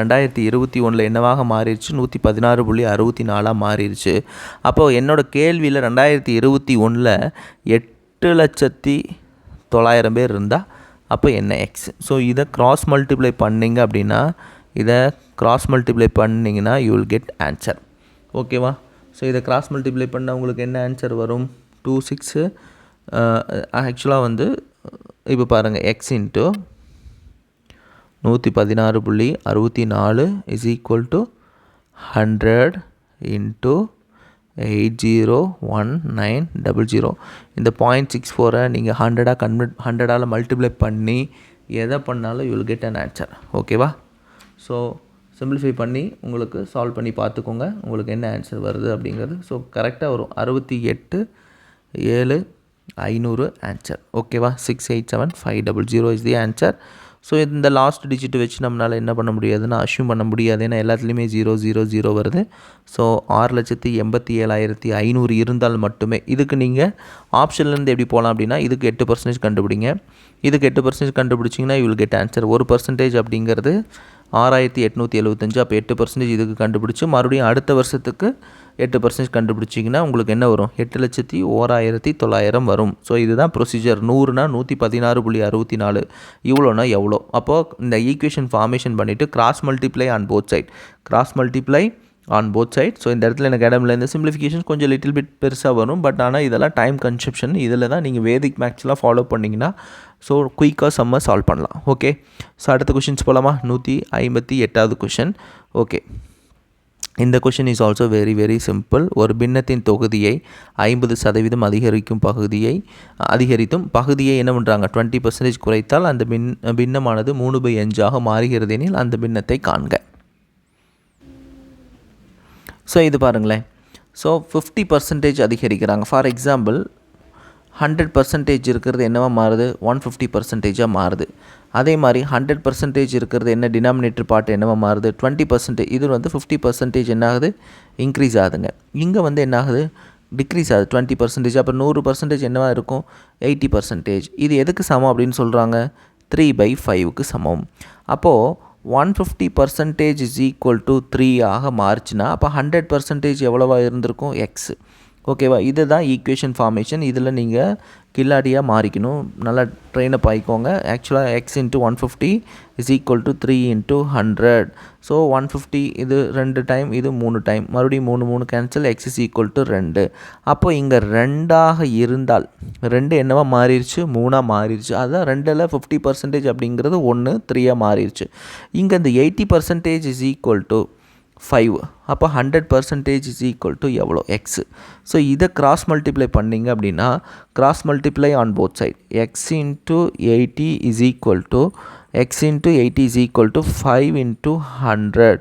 2021 என்னவாக மாறிடுச்சு, 116.64 மாறிடுச்சு. அப்போது என்னோடய கேள்வியில் 2021 8,09,000 பேர் இருந்தால் அப்போ என்ன எக்ஸ். ஸோ இதை கிராஸ் மல்டிப்ளை பண்ணிங்க அப்படின்னா யூ வில் கெட் ஆன்சர். ஓகேவா? ஸோ இதை கிராஸ் மல்டிப்ளை பண்ணால் உங்களுக்கு என்ன ஆன்சர் வரும், 26. ஆக்சுவலாக வந்து இப்போ பாருங்கள், எக்ஸ் இன்ட்டு 116.64 = 100 × 801900. இந்த 0.64 நீங்கள் 100ஆல் மல்டிப்ளை பண்ணி எதை பண்ணாலும் you will get an answer. ஓகேவா? ஸோ சிம்பிளிஃபை பண்ணி உங்களுக்கு சால்வ் பண்ணி பார்த்துக்கோங்க, உங்களுக்கு என்ன ஆன்சர் வருது அப்படிங்கிறது. ஸோ கரெக்டாக வரும் 68,7,500 ஆன்சர். ஓகேவா? 687,500 இஸ் தி ஆன்சர். ஸோ இந்த லாஸ்ட் டிஜிட் வச்சு நம்மளால் என்ன பண்ண முடியாதுன்னா அஷ்யூம் பண்ண முடியாது, ஏன்னா எல்லாத்துலேயுமே 000 வருது. ஸோ 6,87,500 இருந்தால் மட்டுமே. இதுக்கு நீங்கள் ஆப்ஷன்லேருந்து எப்படி போகலாம் அப்படின்னா இதுக்கு 8% கண்டுபிடிங்க. இதுக்கு 8% கண்டுபிடிச்சிங்கன்னா யூ வில் கெட் ஆன்சர். 1% அப்படிங்கிறது 6,875. அப்போ 8% இதுக்கு கண்டுபிடிச்சி மறுபடியும் அடுத்த வருஷத்துக்கு 8% கண்டுபிடிச்சிங்கன்னா உங்களுக்கு என்ன வரும், 8,01,900 வரும். ஸோ இதுதான் ப்ரொசீஜர். 100னா 116.64, இவ்வளோனா எவ்வளோ. அப்போது இந்த ஈக்குவேஷன் ஃபார்மேஷன் பண்ணிவிட்டு cross multiply on both side. So இந்த இடத்துல எனக்கு இடம்ல இந்த சிம்பிளிஃபிகேஷன் கொஞ்சம் லிட்டில் பிட் பெருசாக வரும். பட் ஆனால் இதெல்லாம் டைம் கன்சப்ஷன். இதில் தான் நீங்கள் வேதிக் மேக்ஸ்லாம் ஃபாலோ பண்ணிங்கன்னா ஸோ குயிக்காக செம்ம சால்வ் பண்ணலாம். ஓகே, ஸோ அடுத்த கொஷின்ஸ் போகலாமா? 158வது கொஷின். ஓகே, இந்த question is also very very simple. ஒரு பின்னத்தின் தொகுதியை 50% அதிகரித்தும் பகுதியை என்ன பண்ணுறாங்க 20% குறைத்தால் அந்த பின்னமானது 3/5 மாறுகிறது எனில் அந்த பின்னத்தை காண்க. ஸோ இது பாருங்களேன். ஸோ 50% அதிகரிக்கிறாங்க. ஃபார் எக்ஸாம்பிள் 100% இருக்கிறது என்னவா மாறுது, 150% மாறுது. அதே மாதிரி 100% இருக்கிறது என்ன டினாமினேட்டர் பார்ட் என்னவா மாறுது, 20%. இது வந்து 50% என்ன ஆகுது, இன்க்ரீஸ் ஆகுதுங்க. இங்கே வந்து என்ன ஆகுது, டிக்ரீஸ் ஆகுது 20%. அப்போ 100% என்னவா இருக்கும், 80%. இது எதுக்கு சமம் அப்படின்னு சொல்கிறாங்க, 3/5க்கு சமம். அப்போது 150% இஸ் ஈக்குவல் டு 3 ஆக மாறுச்சுன்னா அப்போ 100% எவ்வளவா இருந்திருக்கும்? எக்ஸ். ஓகேவா? இதுதான் ஈக்குவேஷன் ஃபார்மேஷன். இதில் நீங்கள் கில்லாடியாக மாறிக்கணும். நல்லா ட்ரெயினப் ஆகிக்கோங்க. ஆக்சுவலாக X into 150 is equal to 3 into 100. So 150 இது 2 டைம், இது 3 டைம், மறுபடியும் 3 cancel, X is equal to 2. அப்போ இங்கே 2ஆக இருந்தால் 2 என்னவா மாறிடுச்சு? 3ஆக மாறிடுச்சு. அதுதான் 2ல் 50% அப்படிங்கிறது 1, 3ஆக மாறிடுச்சு. இங்கே இந்த 80% இஸ் ஈக்குவல் டு 5. அப்போ 100% இஸ் ஈக்குவல் டு எவ்வளோ? எக்ஸு. ஸோ இதை கிராஸ் மல்டிப்ளை பண்ணிங்க அப்படின்னா cross multiply on both side. X into 80 is equal to x into 80 is equal to 5 into 100.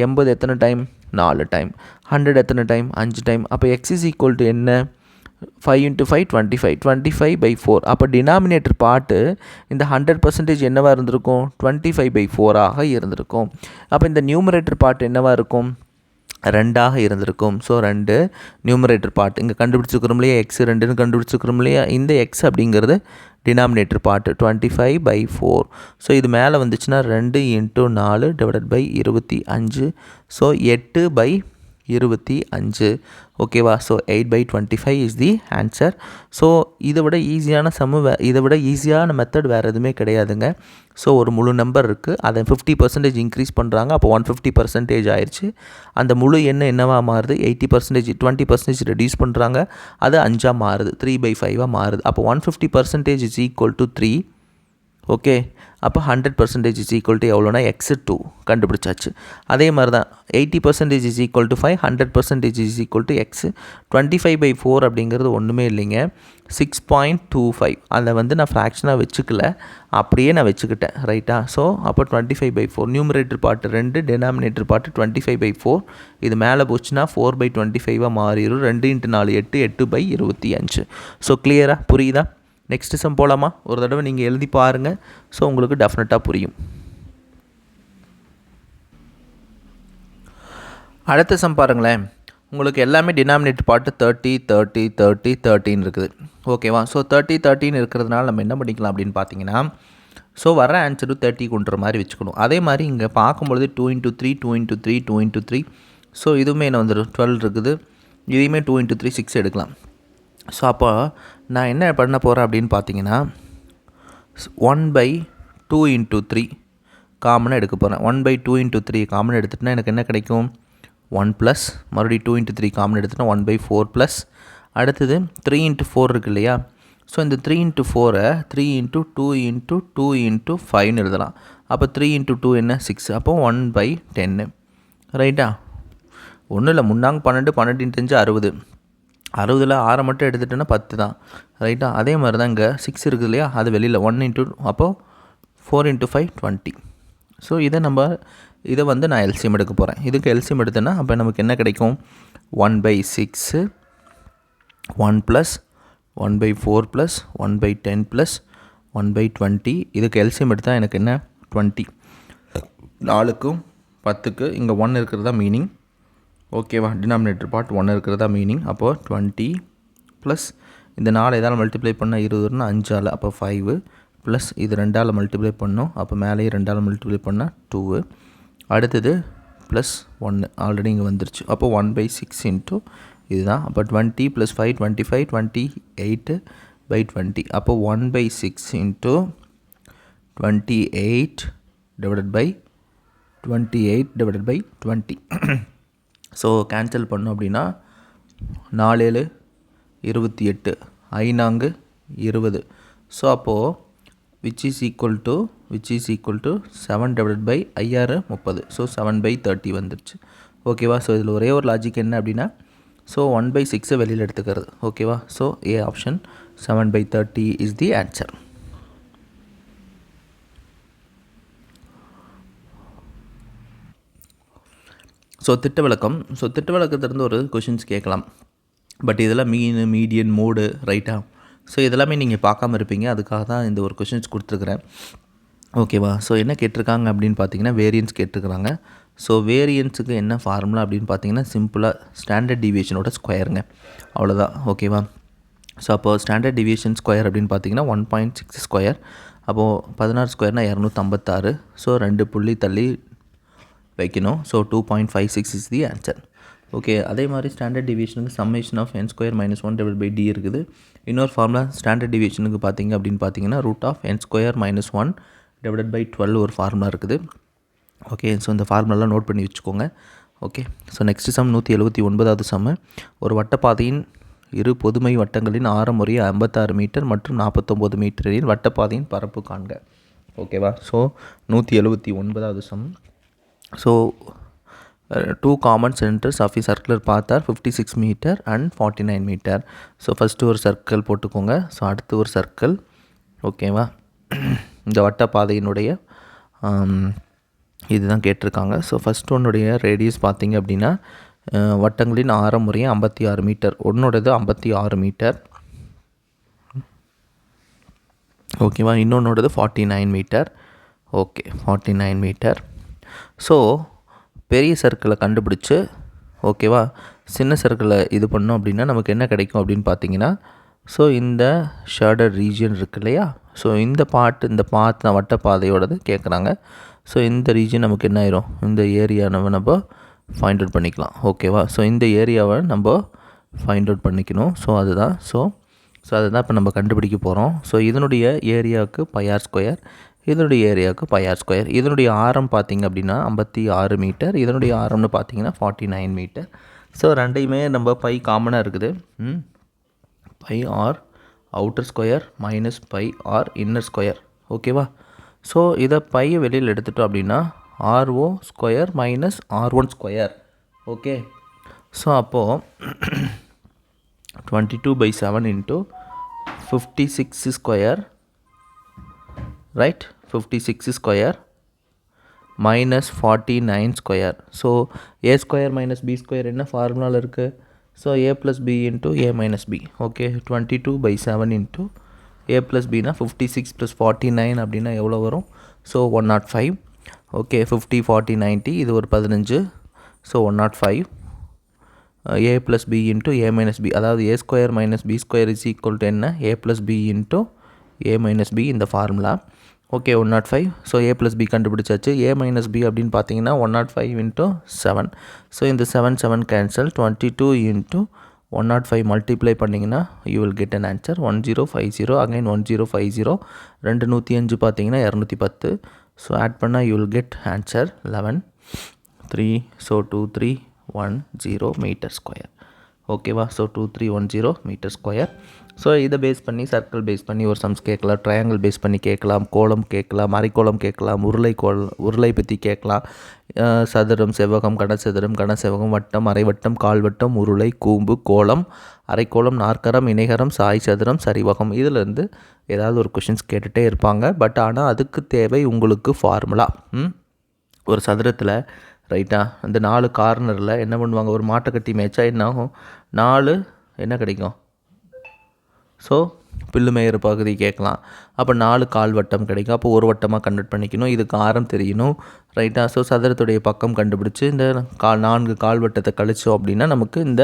80 எத்தனை டைம்? 4 டைம். 100 எத்தனை டைம்? 5 டைம். அப்போ எக்ஸ் இஸ் ஈக்குவல் டு என்ன? 5 இன்ட்டு 5 25. 25/4. அப்போ டினாமினேட்டர் பார்ட்டு இந்த 100% என்னவாக இருந்திருக்கும்? 25/4ஆக இருந்திருக்கும். அப்போ இந்த நியூமரேட்டர் பார்ட் என்னவாக இருக்கும்? 2ஆக இருந்திருக்கும். ஸோ 2 நியூமரேட்டர் பார்ட் இங்கே கண்டுபிடிச்சிருக்கிறோம் இல்லையா? எக்ஸ் 2ன்னு கண்டுபிடிச்சிருக்கிறோம் இல்லையா? இந்த எக்ஸ் அப்படிங்கிறது டினாமினேட்டர் பார்ட் 25/4. ஸோ இது மேலே வந்துச்சுன்னா 2 இன்ட்டு 4 டிவைடட் பை 25. ஸோ 8/25. ஓகேவா? So 8/25 is the answer. So இதை விட ஈஸியான இதை விட ஈஸியான மெத்தட் வேறு எதுவுமே கிடையாதுங்க. ஸோ ஒரு முழு நம்பர் இருக்குது, அதை 50% இன்க்ரீஸ் பண்ணுறாங்க. அப்போ 150% ஆயிடுச்சு. அந்த முழு எண்ணை என்னவாக மாறுது? 80%, 20% ரெடியூஸ் பண்ணுறாங்க, அது 5ஆக மாறுது, 3/5ஆக மாறுது. அப்போ 150% இஸ் ஈக்குவல் டு 3. ஓகே, அப்போ 100% இஸ் ஈக்குவல் டு எவ்வளோனா? எக்ஸு 2 கண்டுபிடிச்சாச்சு. அதே மாதிரி தான் 80% is equal to 5, 100% is equal to x. 25/4 அப்படிங்கிறது ஒன்றுமே இல்லைங்க, 6.25. அதை நான் ஃப்ராக்ஷனாக வச்சுக்கல, அப்படியே நான் வச்சுக்கிட்டேன். ரைட்டா? ஸோ அப்போ 25/4 நியூமரேட்டர் பார்ட்டு 2, டினாமினேட்டர் பார்ட்டு 25/4. இது மேலே போச்சுன்னா 4/25ஆக மாறிடும். 2 × 4 8, 8/25. ஸோ கிளியராக புரியுதா? நெக்ஸ்ட் சம் போகலாமா? ஒரு தடவை நீங்கள் எழுதி பாருங்கள். ஸோ உங்களுக்கு டெஃபினட்டாக புரியும். அடுத்த சம் பாருங்களேன். உங்களுக்கு எல்லாமே டினாமினேட்டர் பார்ட்டு 30, 30, 30, 30 இருக்குது. ஓகேவா? ஸோ 30, 30 இருக்கிறதுனால நம்ம என்ன பண்ணிக்கலாம் அப்படின்னு பார்த்தீங்கன்னா, ஸோ வர ஆன்சரு 30 கொண்டுற மாதிரி வச்சுக்கணும். அதே மாதிரி இங்கே பார்க்கும்பொழுது 2 × 3, 2 × 3, 2 × 3. ஸோ இதுவுமே என்ன வந்துடும்? 12 இருக்குது. இதையுமே 2 × 3 6 எடுக்கலாம். ஸோ அப்போ நான் என்ன பண்ண போகிறேன் அப்படின்னு பார்த்தீங்கன்னா 1/2 × 3 காமனாக எடுக்க போகிறேன். 1/2 × 3 காமன் எடுத்துகிட்டா எனக்கு என்ன கிடைக்கும்? 1 ப்ளஸ் மறுபடியும் 2 × 3 காமன் எடுத்துகிட்டா 1/4 ப்ளஸ் அடுத்தது 3 × 4 இருக்கு இல்லையா? ஸோ இந்த 3 × 4 3 × 2 × 2 × 5ன்னு எழுதலாம். அப்போ 3 × 2 என்ன? 6. அப்போ 1/10. ரைட்டா? ஒன்றும் இல்லை, 3 12, 12 × 5 60. 60ல் 6 மட்டும் எடுத்துகிட்டோன்னா 10 தான். ரைட்டா? அதே மாதிரி தான் இங்கே 6 இருக்குது இல்லையா? அது வெளியில் 1 × அப்போது 4 × 5 20. ஸோ இதை நான் எல்சிஎம் எடுக்க போகிறேன். இதுக்கு எல்சிஎம் எடுத்தேன்னா அப்போ நமக்கு என்ன கிடைக்கும்? 1/6 1 ப்ளஸ் 1/4 ப்ளஸ் 1/10 ப்ளஸ் 1/20. இதுக்கு எல்சிஎம் எடுத்தால் எனக்கு என்ன? 20. 4க்கும் 10க்கு இங்கே 1 இருக்கிறதா மீனிங். ஓகேவா? டினாமினேட்டர் பார்ட் 1 இருக்கிறதா மீனிங். அப்போது 20 ப்ளஸ் இந்த 4 எதால் மல்டிப்ளை பண்ணால் 20, 5ஆல் அப்போ 5 ப்ளஸ் இது 2ஆல் மல்டிப்ளை பண்ணோம். அப்போ மேலேயே 2ஆல் மல்டிப்ளை பண்ணால் 2. அடுத்தது ப்ளஸ் 1 ஆல்ரெடி இங்கே வந்துருச்சு. அப்போ 1/6 இன்ட்டு இதுதான். அப்போ 20 ப்ளஸ் 5 25, 28/20. அப்போ 1/6 into 28 divided by 20. So cancel பண்ணோம் அப்படின்னா 4 7 28, 5 20. ஸோ அப்போது which is equal to 7 divided by 5 30. So 7/30 வந்துடுச்சு. ஓகேவா? ஸோ இதில் ஒரே ஒரு லாஜிக் என்ன அப்படின்னா, ஸோ 1/6 வெளியில் எடுத்துக்கிறது. ஓகேவா? So A option 7/30 is the answer. திட்ட விளக்கத்திலிருந்து ஒரு கொஷின்ஸ் கேட்கலாம். பட் இதெல்லாம் மீடியன் மோடு ரைட்டா? ஸோ இதெல்லாமே நீங்கள் பார்க்காம இருப்பீங்க, அதுக்காக தான் இந்த ஒரு கொஷின்ஸ் கொடுத்துருக்குறேன். ஓகேவா? ஸோ என்ன கேட்டிருக்காங்க அப்படின்னு பார்த்தீங்கன்னா வேரியன்ஸ் கேட்டிருக்கிறாங்க. ஸோ வேரியன்ஸுக்கு என்ன ஃபார்முலா அப்படின்னு பார்த்தீங்கன்னா சிம்பிளாக ஸ்டாண்டர்ட் டீவியேஷனோட ஸ்கொயருங்க, அவ்வளோதான். ஓகேவா? ஸோ அப்போ ஸ்டாண்டர்ட் டீவியேஷன் ஸ்கொயர் அப்படின்னு பார்த்தீங்கன்னா 1.6 ஸ்கொயர். அப்போது 16 ஸ்கொயர்னால் 256. ஸோ 2 புள்ளி தள்ளி வைக்கணும். So 2.56 is the answer. Okay, அதே மாதிரி ஸ்டாண்டர்ட் டிவியேஷனுக்கு summation of n square minus 1 divide by d இருக்குது. இன்னொரு ஃபார்முலா ஸ்டாண்டர்ட் டிவியேஷனுக்கு பார்த்தீங்கன்னா root of n square minus 1 divide by 12 ஒரு ஃபார்முலா இருக்குது. ஓகே, ஸோ இந்த ஃபார்முலாலாம் நோட் பண்ணி வச்சுக்கோங்க. ஓகே, ஸோ நெக்ஸ்ட் சம் 179வது சம். ஒரு வட்டப்பாதையின் இரு பொதுமை வட்டங்களின் ஆரம் முறையே 56 மீட்டர் மற்றும் 49 மீட்டரில் வட்டப்பாதையின் பரப்பு காண்க. ஓகேவா? ஸோ 179வது sum. So 2 common centres of the circular path are 56 metre and 49 metre. So first ஒரு சர்க்கிள் போட்டுக்கோங்க. ஸோ அடுத்து ஒரு சர்க்கிள். ஓகேவா? இந்த வட்டப்பாதையினுடைய இதுதான் கேட்டிருக்காங்க. ஸோ ஃபஸ்ட் ஒன்னுடைய ரேடியஸ் பார்த்தீங்க அப்படின்னா வட்டங்களின் ஆரம் முறையே 56 மீட்டர். ஒன்னோடது 56 மீட்டர். ஓகேவா? இன்னொன்னோடது 49 மீட்டர். Okay, 49 metre. ஸோ பெரிய சர்க்கிளை கண்டுபிடிச்சி ஓகேவா சின்ன சர்க்கிளை இது பண்ணோம் அப்படின்னா நமக்கு என்ன கிடைக்கும் அப்படின்னு பார்த்தீங்கன்னா, ஸோ இந்த ஷேடட் ரீஜியன் இருக்கு இல்லையா, ஸோ இந்த பாத் வட்டப்பாதையோடது கேட்குறாங்க. ஸோ இந்த ரீஜியன் நமக்கு என்ன ஆயிரும், இந்த ஏரியா நம்ம ஃபைண்ட் அவுட் பண்ணிக்கலாம். ஓகேவா? ஸோ இந்த ஏரியாவை நம்ம ஃபைண்ட் அவுட் பண்ணிக்கணும். ஸோ அதுதான் அதுதான் இப்போ நம்ம கண்டுபிடிக்க போகிறோம். ஸோ இதனுடைய ஏரியாவுக்கு பையார் ஸ்கொயர், இதனுடைய ஏரியாவுக்கு பையார் ஸ்கொயர். இதனுடைய ஆரம் பார்த்திங்க அப்படின்னா 56 மீட்டர், இதனுடைய ஆரம்னு பார்த்தீங்கன்னா 49 மீட்டர். ஸோ ரெண்டையுமே நம்ம பை காமனாக இருக்குது. Pi r outer square minus pi r inner square. ஓகேவா? ஸோ இதை பையை வெளியில் எடுத்துட்டோம் அப்படின்னா RO square minus R1 square. Okay, so அப்போது 22/7 into 56 square, right, 56 square minus 49 square. So A square minus B square என்ன ஃபார்முலாவில் இருக்குது? So A plus B into A minus B. Okay, 22/7 into A plus Bனா 56 ப்ளஸ் 49 அப்படின்னா எவ்வளோ வரும்? ஸோ 105. ஓகே, 50 40 90, இது ஒரு 15. So 105. A plus B into A minus B, அதாவது A square minus B square is equal to என்ன? A plus B into A minus B இந்த formula. Okay, 105. So A plus B கண்டுபிடிச்சாச்சு. A மைனஸ் B அப்படின்னு பார்த்தீங்கன்னா 105 இன்ட்டு 7. ஸோ இந்த 7 கேன்சல். 22 இன்ட்டு 105 மல்டிப்ளை பண்ணிங்கன்னா you will get an answer 1050. Again 1050. 205 பார்த்தீங்கன்னா 210. ஸோ ஆட் பண்ணால் you will get answer 11 3. So 2310 metre square. ஓகேவா? So 2310 metre square. ஸோ இதை பேஸ் பண்ணி சர்க்கிள் பேஸ் பண்ணி ஒரு சம்ஸ் கேட்கலாம், ட்ரையாங்கிள் பேஸ் பண்ணி கேட்கலாம், கோலம் கேட்கலாம், அரைக்கோளம் கேட்கலாம், உருளை பற்றி கேட்கலாம், சதுரம், செவ்வகம், கனசெவ்வகம், வட்டம், அரைவட்டம், கால்வட்டம், உருளை, கூம்பு, கோலம், அரைக்கோளம், நாற்கரம், இணைகரம், சாய் சதுரம், சரிவகம். இதிலேருந்து ஏதாவது ஒரு கொஷின்ஸ் கேட்டுகிட்டே இருப்பாங்க. பட் ஆனால் அதுக்கு தேவை உங்களுக்கு ஃபார்முலா. ஒரு சதுரத்தில் ரைட்டா இந்த 4 கார்னரில் என்ன பண்ணுவாங்க, ஒரு மாட்டை கட்டி மேய்ச்சா என்ன ஆகும், 4 என்ன கிடைக்கும்? ஸோ புல்லு மேயிற பகுதி கேட்கலாம். அப்போ 4 கால்வட்டம் கிடைக்கும். அப்போ ஒரு வட்டமாக கன்வெர்ட் பண்ணிக்கணும். இதுக்கு ஆரம் தெரியணும், ரைட்டா? ஸோ சதுரத்துடைய பக்கம் கண்டுபிடிச்சி இந்த 4 கால்வட்டத்தை கழிச்சோம் அப்படின்னா நமக்கு இந்த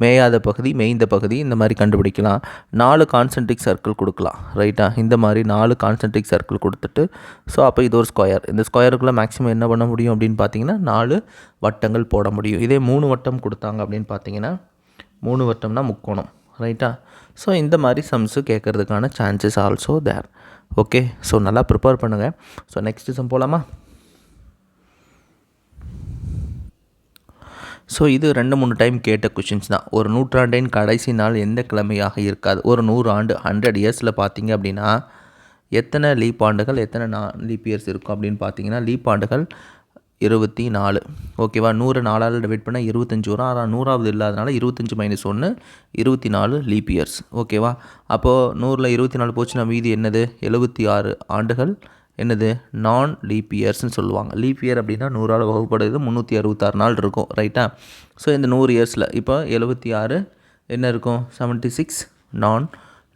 மேயாத பகுதி, மேய்ந்த பகுதி இந்த மாதிரி கண்டுபிடிக்கலாம். 4 கான்சென்ட்ரிக் சர்க்கிள் கொடுக்கலாம், ரைட்டா? இந்த மாதிரி 4 கான்சென்ட்ரிக் சர்க்கிள் கொடுத்துட்டு ஸோ அப்போ இது ஒரு ஸ்கொயர். இந்த ஸ்கொயருக்குள்ளே மேக்ஸிமம் என்ன பண்ண முடியும் அப்படின்னு பார்த்தீங்கன்னா 4 வட்டங்கள் போட முடியும். இதே 3 வட்டம் கொடுத்தாங்க அப்படின்னு பார்த்தீங்கன்னா 3 வட்டம்னா முக்கோணம், ரைட்டா? ஸோ இந்த மாதிரி சம்ஸு கேட்குறதுக்கான சான்சஸ் ஆல்சோ தேர். ஓகே, ஸோ நல்லா ப்ரிப்பேர் பண்ணுங்கள். ஸோ நெக்ஸ்ட் சம் போகலாமா? ஸோ இது 2-3 டைம் கேட்ட கொஷின்ஸ் தான். ஒரு நூற்றாண்டின் கடைசி நாள் எந்த கிழமையாக இருக்காது? ஒரு 100 ஆண்டு 100 இயர்ஸில் பார்த்தீங்க அப்படின்னா எத்தனை லீப் ஆண்டுகள், எத்தனை லீப் இயர்ஸ் இருக்கும் அப்படின்னு பார்த்தீங்கன்னா லீப் ஆண்டுகள் 24. ஓகேவா? 100 4ஆல் டிவைட் பண்ணால் 25 வரும். ஆனால் 100வது இல்லாதனால 25 - 1 24 லீப் இயர்ஸ். ஓகேவா? அப்போது 100ல் 24 போச்சுன்னா மீதி என்னது? 76 ஆண்டுகள் என்னது? நான் லீப் இயர்ஸ்னு சொல்லுவாங்க. லீப் இயர் அப்படின்னா 100ஆல் வகுப்படுது 366 நாள் இருக்கும், ரைட்டா? ஸோ இந்த 100 இயர்ஸில் இப்போ 76 என்ன இருக்கும்? 76 நான்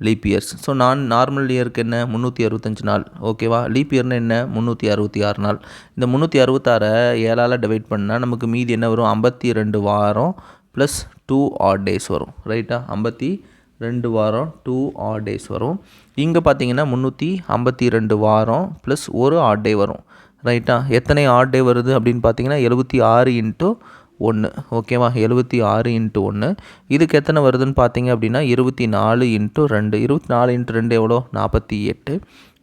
லீப் இயர்ஸ். ஸோ நார்மல் இயருக்கு என்ன? 365 நாள். ஓகேவா? லீப் இயர்னு என்ன? 366 நாள். இந்த 366 7ஆல் டிவைட் பண்ணால் நமக்கு மீதி என்ன வரும்? 52 வாரம் ப்ளஸ் 2 ஆட் டேஸ் வரும், ரைட்டா? 2 வாரம் 2 ஆட் டேஸ் வரும். இங்கே பார்த்தீங்கன்னா 352 வாரம் ப்ளஸ் ஒரு ஆட் டே வரும். ரைட்டா? எத்தனை ஆட் டே வருது அப்படின்னு பார்த்தீங்கன்னா 76 இன்ட்டு 1. ஓகேவா? 76 இன்ட்டு 1. இதுக்கு எத்தனை வருதுன்னு பார்த்தீங்க அப்படின்னா 24 இன்ட்டு 2. 24 இன்ட்டு 2 எவ்வளோ? 48.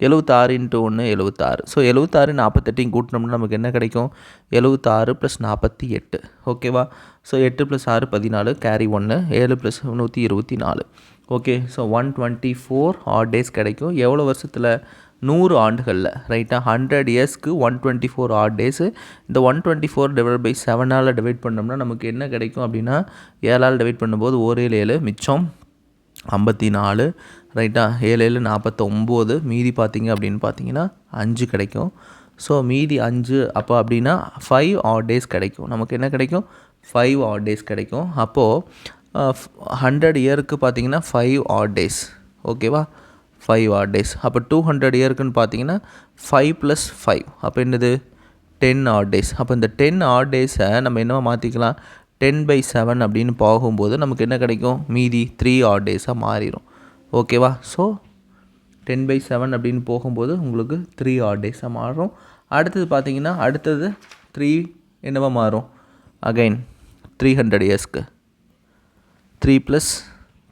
76 இன்ட்டு 1 76. ஸோ 76 48 கூட்டினோம்னா நமக்கு என்ன கிடைக்கும்? 76 + 48. ஓகேவா? So 8 + 6 14, carry 1, 7 + 124. Okay. So 124 odd days கிடைக்கும். எவ்வளோ வருஷத்தில்? 100 ஆண்டுகளில். ரைட்டா? 100 இயர்ஸ்க்கு 124 ஆட் டேஸு. இந்த 124 / 7ஆல் டிவைட் பண்ணோம்னா நமக்கு என்ன கிடைக்கும் அப்படின்னா 7ஆல் டிவைட் பண்ணும்போது 1 7 7 மிச்சம் 54. ரைட்டா? 7 7 49. மீதி பார்த்தீங்க அப்படின்னு பார்த்தீங்கன்னா 5 கிடைக்கும். ஸோ மீதி 5 அப்போ அப்படின்னா 5 ஆட் டேஸ் கிடைக்கும். நமக்கு என்ன கிடைக்கும்? 5 ஆட் டேஸ் கிடைக்கும். அப்போது 100 இயருக்கு பார்த்தீங்கன்னா 5 ஆட் டேஸ். ஓகேவா? 5 ஆட் டேஸ். அப்போ 200 இயருக்குன்னு பார்த்தீங்கன்னா 5 + 5. அப்போ என்னது? 10 ஆட் டேஸ். அப்போ இந்த 10 ஆட் டேஸை நம்ம என்னவா மாற்றிக்கலாம்? 10/7 அப்படின்னு போகும்போது நமக்கு என்ன கிடைக்கும்? மீதி 3 ஆட் டேஸாக மாறிடும். ஓகேவா? ஸோ 10/7 அப்படின்னு போகும்போது உங்களுக்கு 3 ஆட் டேஸாக மாறும். அடுத்தது பார்த்தீங்கன்னா 3 என்னவா மாறும்? அகைன் 300 இயர்ஸ்க்கு 3 +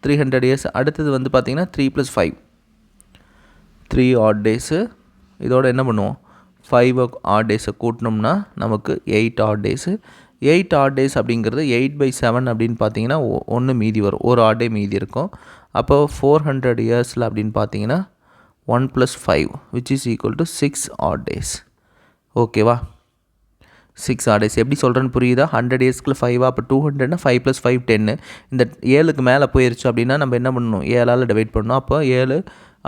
300 இயர்ஸ். அடுத்தது வந்து பார்த்திங்கன்னா 3 + 5 3 ஆட் டேஸு. இதோட என்ன பண்ணுவோம்? 5 ஆட் டேஸை கூட்டினோம்னா நமக்கு 8 ஆட் டேஸு. 8 ஆட் டேஸ் அப்படிங்கிறது 8/7 அப்படின்னு பார்த்தீங்கன்னா 1 மீதி வரும். ஒரு ஆட் டே மீதி இருக்கும். அப்போ 400 இயர்ஸில் அப்படின்னு பார்த்தீங்கன்னா 1 + 5 which is equal to 6 odd days. ஓகேவா? 6 ஆட் டேஸ். எப்படி சொல்கிறேன்னு புரியுதா? 100 இயர்ஸ்க்குள்ள 5. அப்போ 200னா 5 + 5 10. இந்த 7க்கு மேலே போயிருச்சு அப்படின்னா நம்ம என்ன பண்ணணும்? 7ஆல் டிவைட் பண்ணணும். அப்போ 7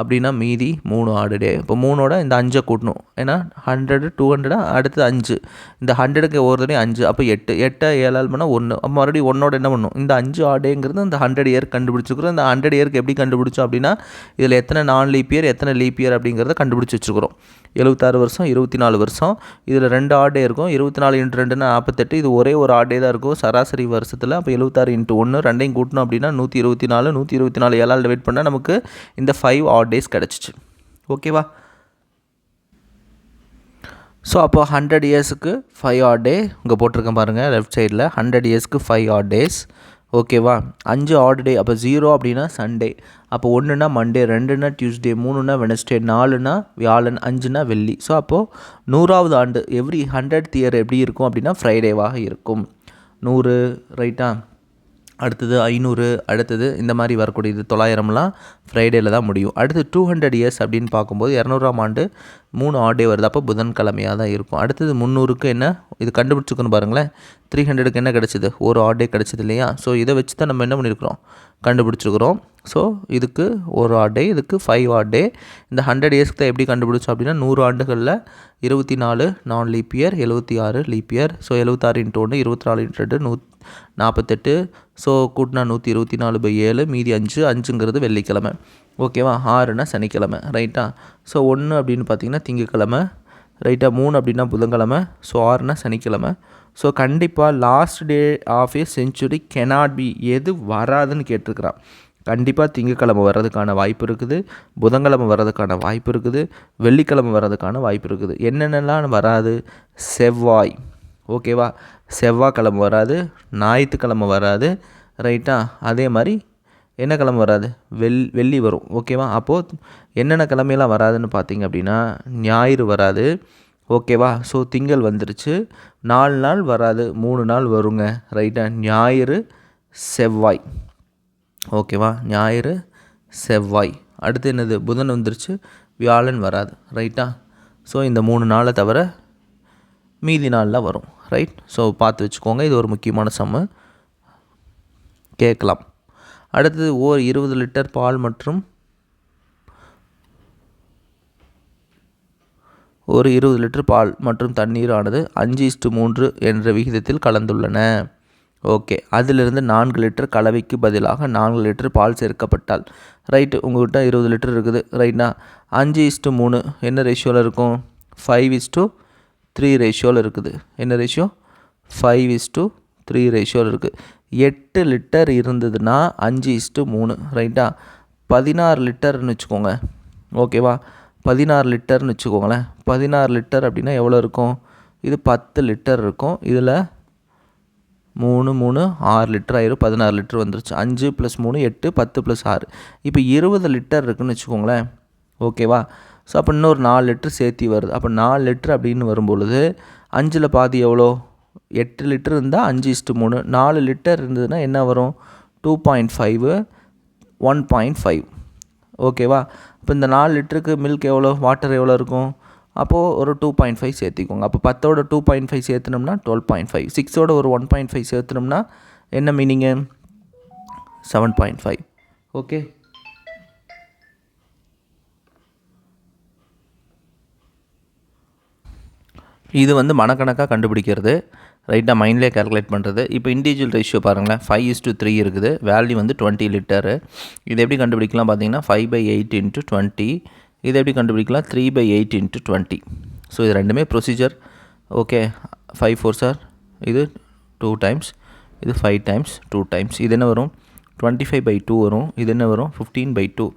அப்படின்னா மீதி 3 ஆட் டே. இப்போ 3ஓட இந்த 5 கூட்டணும். ஏன்னா 100 200 அடுத்து 5. இந்த 100க்கு ஒரு தடவை 5. அப்போ 8. 8 7ஆல் பண்ணால் 1. அப்போ மறுபடியும் 1ஓட என்ன பண்ணணும்? இந்த 5 ஆட் டேங்கிறது இந்த 100 இயர் கண்டுபிடிச்சிருக்கிறோம். இந்த 100 இயருக்கு எப்படி கண்டுபிடிச்சோம் அப்படின்னா இதில் எத்தனை நான் லீப் இயர் எத்தனை லீப் இயர் அப்படிங்கிறத கண்டுபிடிச்சி வச்சுக்கிறோம். 76 வருஷம் 24 வருஷம். இதில் 2 ஆட் டே இருக்கும். 24 × 2னா 48. இது ஒரே ஒரு ஆட் டே தான் இருக்கும் சராசரி வருஷத்தில். அப்போ 76 × 1 ரெண்டையும் கூட்டணும் அப்படின்னா 124. 124 7ஆல் டிவைட் பண்ணால் நமக்கு இந்த 5 ஆட் டேஸ் கிடச்சிச்சு. ஓகேவா? ஸோ அப்போ 100 இயர்ஸுக்கு 5 ஆட் டே இங்கே போட்டிருக்கேன் பாருங்கள் லெஃப்ட் சைடில். 100 இயர்ஸ்க்கு 5 ஆட் டேஸ். ஓகேவா? 5 ஆட் டே. அப்போ 0 அப்படின்னா சண்டே. அப்போ 1னா மண்டே, 2னா டியூஸ்டே, 3னா வெனஸ்டே, 4னா வியாழன், 5னா வெள்ளி. ஸோ அப்போது 100வது ஆண்டு எவ்ரி 100th இயர் எப்படி இருக்கும் அப்படின்னா ஃப்ரைடேவாக இருக்கும். 100 ரைட்டா? அடுத்தது 500, அடுத்தது இந்த மாதிரி வரக்கூடியது 900லாம் ஃப்ரைடேயில் தான் முடியும். அடுத்து 200 இயர்ஸ் அப்படின்னு பார்க்கும்போது 200ஆம் ஆண்டு 3 ஆட் டே வருது. அப்போ புதன்கிழமையாக தான் இருக்கும். அடுத்தது 300க்கு என்ன இது கண்டுபிடிச்சிக்கணும் பாருங்களேன். 300க்கு என்ன கிடச்சிது? ஒரு ஆட் டே கிடச்சிது இல்லையா? ஸோ இதை வச்சு தான் நம்ம என்ன பண்ணியிருக்கிறோம்? கண்டுபிடிச்சிருக்கிறோம். ஸோ இதுக்கு ஒரு ஆட் டே, இதுக்கு 5 ஆட் டே. இந்த 100 இயர்ஸ்க்கு தான் எப்படி கண்டுபிடிச்சோம் அப்படின்னா 100 ஆண்டுகளில் 24 நான் leap year, 76 leap year. So 76 × 1 24 × 2 148. So கூட்டினா 124/7 மீதி 5. 5ங்கிறது வெள்ளிக்கிழமை. ஓகேவா? 6னா சனிக்கிழமை. ரைட்டா? ஸோ 1 அப்படின்னு பார்த்தீங்கன்னா திங்கக்கிழமை. ரைட்டா? 3 அப்படின்னா புதன்கிழமை. ஸோ 6னா சனிக்கிழமை. ஸோ கண்டிப்பாக last day of a century cannot be எது வராதுன்னு கேட்டிருக்கிறான். கண்டிப்பாக திங்கக்கிழமை வர்றதுக்கான வாய்ப்பு இருக்குது, புதன்கிழமை வர்றதுக்கான வாய்ப்பு இருக்குது, வெள்ளிக்கிழமை வர்றதுக்கான வாய்ப்பு இருக்குது. என்னென்னலாம் வராது? செவ்வாய். ஓகேவா? செவ்வாய்க்கிழமை வராது, ஞாயிற்றுக்கிழமை வராது. ரைட்டா? அதே மாதிரி என்ன கிழமை வராது? வெள்ளி வரும். ஓகேவா? அப்போது என்னென்ன கிழமையெல்லாம் வராதுன்னு பார்த்தீங்க அப்படின்னா ஞாயிறு வராது. ஓகேவா? ஸோ திங்கள் வந்துருச்சு. 4 நாள் வராது, 3 நாள் வருங்க. ரைட்டா? ஞாயிறு செவ்வாய். ஓகேவா? ஞாயிறு செவ்வாய். அடுத்து என்னது? புதன் வந்துருச்சு, வியாழன் வராது. ரைட்டா? ஸோ இந்த 3 நாளை தவிர மீதி நாளில் வரும். ரைட்? ஸோ பார்த்து வச்சுக்கோங்க. இது ஒரு முக்கியமான சம்மு கேட்கலாம். அடுத்தது 20 லிட்டர் பால் மற்றும் 20 லிட்டர் பால் மற்றும் தண்ணீர் ஆனது 5:3 என்ற விகிதத்தில் கலந்துள்ளன. ஓகே. அதிலிருந்து 4 லிட்டர் கலவைக்கு பதிலாக 4 லிட்டர் பால் சேர்க்கப்பட்டால். ரைட்டு? உங்கள்கிட்ட 20 லிட்டர் இருக்குது. ரைட்னா 5:3 என்ன ரேஷியோவில் இருக்கும்? 5:3 ரேஷியோவில் இருக்குது. என்ன ரேஷியோ? 5:3 3 ரேஷியோவில் இருக்குது. 8 லிட்டர் இருந்ததுன்னா 5:3 ரைட்டா. 16 லிட்டர்னு வச்சுக்கோங்க, ஓகேவா. 16 லிட்டர்னு வச்சுக்கோங்களேன். 16 லிட்டர் அப்படின்னா எவ்வளோ இருக்கும், இது 10 லிட்டர் இருக்கும். இதில் 3 3 6 லிட்டர் ஆயிரும், 16 லிட்டர் வந்துருச்சு. 5 + 3 8, 10 + 6 இப்போ 20 லிட்டர் இருக்குதுன்னு வச்சுக்கோங்களேன், ஓகேவா. ஸோ அப்போ இன்னொரு 4 லிட்டர் சேர்த்தி வருது. அப்போ 4 லிட்டர் அப்படின்னு வரும்பொழுது 5ல் பாதி எவ்வளோ, 8 லிட்டர் இருந்தால் 5:3, 4 லிட்டர் இருந்ததுன்னா என்ன வரும், 2.5 1.5, ஓகேவா. இப்போ இந்த 4 லிட்டருக்கு மில்க் எவ்வளோ, வாட்டர் எவ்வளோ இருக்கும், அப்போது ஒரு 2.5 சேர்த்திக்கோங்க. அப்போ 10ஓட 2.5 சேர்த்துனோம்னா 12.5, 6ஓட ஒரு 1.5 சேர்த்துனோம்னா என்ன மீனிங்கு, 7.5, ஓகே. இது வந்து மனக்கணக்காக கண்டுபிடிக்கிறது, ரைட்டாக மைண்ட்லேயே கால்குலேட் பண்ணுறது. இப்போ இண்டிவிஜுவல் ரேஷியோ பாருங்களேன், 5:3 இருக்குது, வேல்யூ வந்து 20 லிட்டரு. இது எப்படி கண்டுபிடிக்கலாம் பார்த்தீங்கன்னா 5/8 × 20. இது எப்படி கண்டுபிடிக்கலாம், 3/8 × 20. ஸோ இது ரெண்டுமே ப்ரொசீஜர், ஓகே. 5 4 சார், இது 2 டைம்ஸ், இது 5 டைம்ஸ் 2 டைம்ஸ். இது என்ன வரும், 25/2 வரும். இது என்ன வரும், 15/2.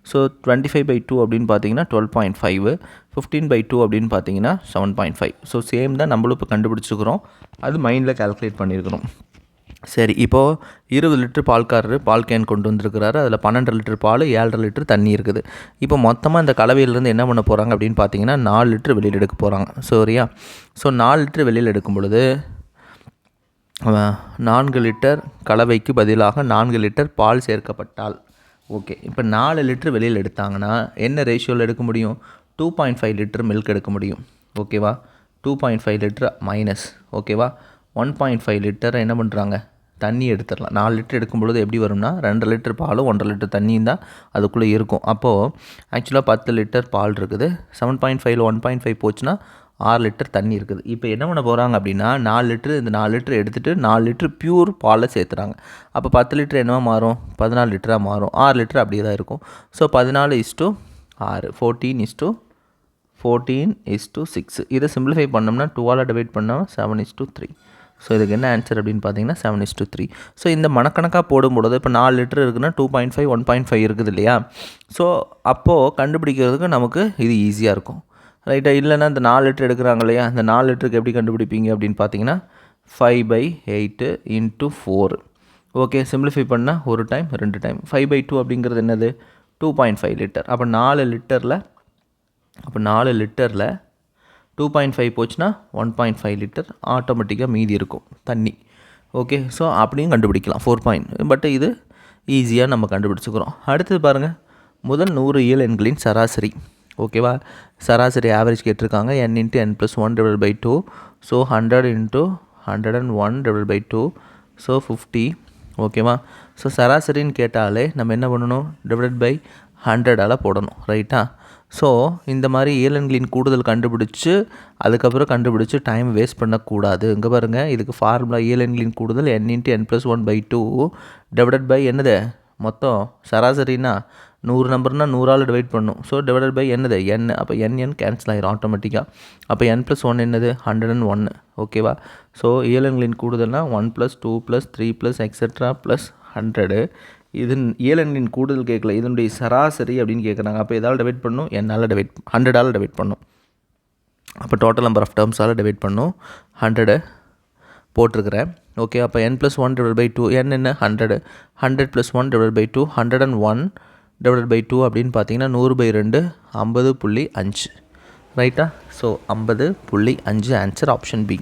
ஸோ 25/2 அப்படின்னு பார்த்தீங்கன்னா 12.5, 15/2 அப்படின்னு பார்த்தீங்கன்னா 7.5. ஸோ சேம் தான் நம்மளும் இப்போ கண்டுபிடிச்சிக்கிறோம், அது மைண்டில் கால்குலேட் பண்ணியிருக்கிறோம். சரி, இப்போது 20 லிட்டர் பால்காரர் பால் கேன் கொண்டு வந்திருக்கிறாரு. அதில் 12 லிட்டர் பால், 7.5 லிட்டர் தண்ணி இருக்குது. இப்போ மொத்தமாக இந்த கலவையிலேருந்து என்ன பண்ண போகிறாங்க அப்படின்னு பார்த்தீங்கன்னா 4 லிட்டர் வெளியில் எடுக்க போகிறாங்க, சரியா. ஸோ 4 லிட்டர் வெளியில் எடுக்கும் பொழுது 4 லிட்டர் கலவைக்கு பதிலாக 4 லிட்டர் பால் சேர்க்கப்பட்டால், ஓகே. இப்போ 4 லிட்டர் வெளியில் எடுத்தாங்கன்னா என்ன ரேஷியோவில் எடுக்க முடியும், 2.5 லிட்டர் மில்க் எடுக்க முடியும், ஓகேவா. 2.5 லிட்டர் மைனஸ், ஓகேவா. 1.5 லிட்டரை என்ன பண்ணுறாங்க, தண்ணி எடுத்துடலாம். 4 லிட்டர் எடுக்கும் பொழுது எப்படி வரும்னா 2 லிட்டர் பாலும் 1.5 லிட்டர் தண்ணியும் தான் அதுக்குள்ளே இருக்கும். அப்போது ஆக்சுவலாக 10 லிட்டர் பால் இருக்குது, 7.5ல் 1.5 போச்சுன்னா 6 லிட்டர் தண்ணி இருக்குது. இப்போ என்ன பண்ண போகிறாங்க அப்படின்னா 4 லிட்டர், இந்த 4 லிட்டர் எடுத்துகிட்டு 4 லிட்டர் பியூர் பாலை சேர்த்துறாங்க. அப்போ 10 லிட்டர் என்னவா மாறும், 14 லிட்டராக மாறும். 6 லிட்டர் அப்படியே தான் இருக்கும். ஸோ 14:6, 14:6. இதை சிம்பிளிஃபை பண்ணோம்னா 2ஆல் டிவைட் பண்ணால் 7:3. ஸோ இதுக்கு என்ன ஆன்சர் அப்படின்னு பார்த்தீங்கன்னா 7:3. ஸோ இந்த மனக்கணக்காக போடும்பொழுது இப்போ 4 லிட்டர் இருக்குன்னா 2.5 1.5 இருக்குது இல்லையா. ஸோ அப்போது கண்டுபிடிக்கிறதுக்கு நமக்கு இது ஈஸியாக இருக்கும், ரைட்டா. இல்லைன்னா இந்த 4 லிட்டர் எடுக்கிறாங்க இல்லையா, அந்த 4 லிட்டருக்கு எப்படி கண்டுபிடிப்பீங்க அப்படின்னு பார்த்தீங்கன்னா 5/8 × 4, ஓகே. சிம்பிளிஃபை பண்ணால் ஒரு டைம் 2 டைம். 5/2 அப்படிங்கிறது என்னது, 2.5 லிட்டர். அப்போ 4 லிட்டரில் 2.5 போச்சுன்னா 1.5 லிட்டர் ஆட்டோமேட்டிக்காக மீதி இருக்கும் தண்ணி, ஓகே. ஸோ அப்படியும் கண்டுபிடிக்கலாம் 4. பட் இது ஈஸியாக நம்ம கண்டுபிடிச்சிக்கிறோம். அடுத்தது பாருங்கள், முதல் 100 இயல் எண்களின் சராசரி, ஓகேவா. சராசரி ஆவரேஜ் கேட்டிருக்காங்க, n × n+1/2. ஸோ 100 × 101/2, ஸோ 50, ஓகேவா. ஸோ சராசரின்னு கேட்டாலே நம்ம என்ன பண்ணணும், /100ஆல் போடணும், ரைட்டா. ஸோ இந்த மாதிரி இயலெண்களின் கூடுதல் கண்டுபிடிச்சி அதுக்கப்புறம் கண்டுபிடிச்சி டைம் வேஸ்ட் பண்ணக்கூடாது. இங்கே பாருங்கள், இதுக்கு ஃபார்முலா இயலெண்களின் கூடுதல் n × n+1/2 என்னது, மொத்தம் சராசரினா 100 நம்பர்னால் 100ஆல் டிவைட் பண்ணும். ஸோ என்னது n. அப்போ n கேன்சல் ஆகிரும் ஆட்டோமேட்டிக்காக. அப்போ n+1 என்னது 101, ஓகேவா. ஸோ இயலெண்களின் கூடுதல்னால் 1 + 2 + 3 + எக்ஸெட்ரா +100. இது இயலெண்களின் கூடுதல் கேட்கல, இதனுடைய சராசரி அப்படின்னு கேட்குறாங்க. அப்போ எதால் டிவைட் பண்ணும், n 100ஆல் டிவைட் பண்ணும். அப்போ டோட்டல் நம்பர் ஆஃப் டேர்ம்ஸால் டிவைட் பண்ணும். 100 போட்டிருக்கிறேன், ஓகே. அப்போ n+1/2, n என்ன 100, 100 + 1/2, 101/2 அப்படின்னு பார்த்தீங்கன்னா 100/2 50.5, ரைட்டா. So 50.5 answer option B.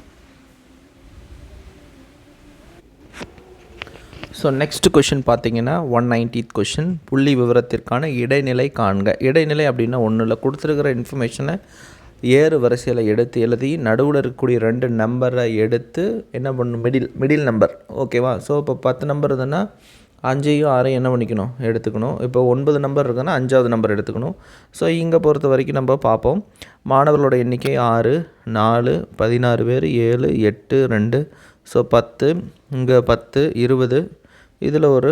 So next question பார்த்தீங்கன்னா 190th கொஷின், புள்ளி விவரத்திற்கான இடைநிலை காண்க. இடைநிலை அப்படின்னா ஒன்றும் இல்லை, கொடுத்துருக்கிற இன்ஃபர்மேஷனை ஏறு வரிசையில் எடுத்து எழுதி நடுவில் இருக்கக்கூடிய 2 நம்பரை எடுத்து என்ன பண்ணணும், மிடில் நம்பர், ஓகேவா. ஸோ இப்போ 10 நம்பர் இருந்ததுன்னா 5ஐயும் 6ஐயும் என்ன பண்ணிக்கணும், எடுத்துக்கணும். இப்போ 9 நம்பர் இருக்குன்னா 5ஆவது நம்பர் எடுத்துக்கணும். ஸோ இங்கே பொறுத்த வரைக்கும் நம்ம பார்ப்போம், மாணவர்களோட எண்ணிக்கை 6 4 16 பேர், 7 8 2, ஸோ 10, இங்கே 10 20, இதில் ஒரு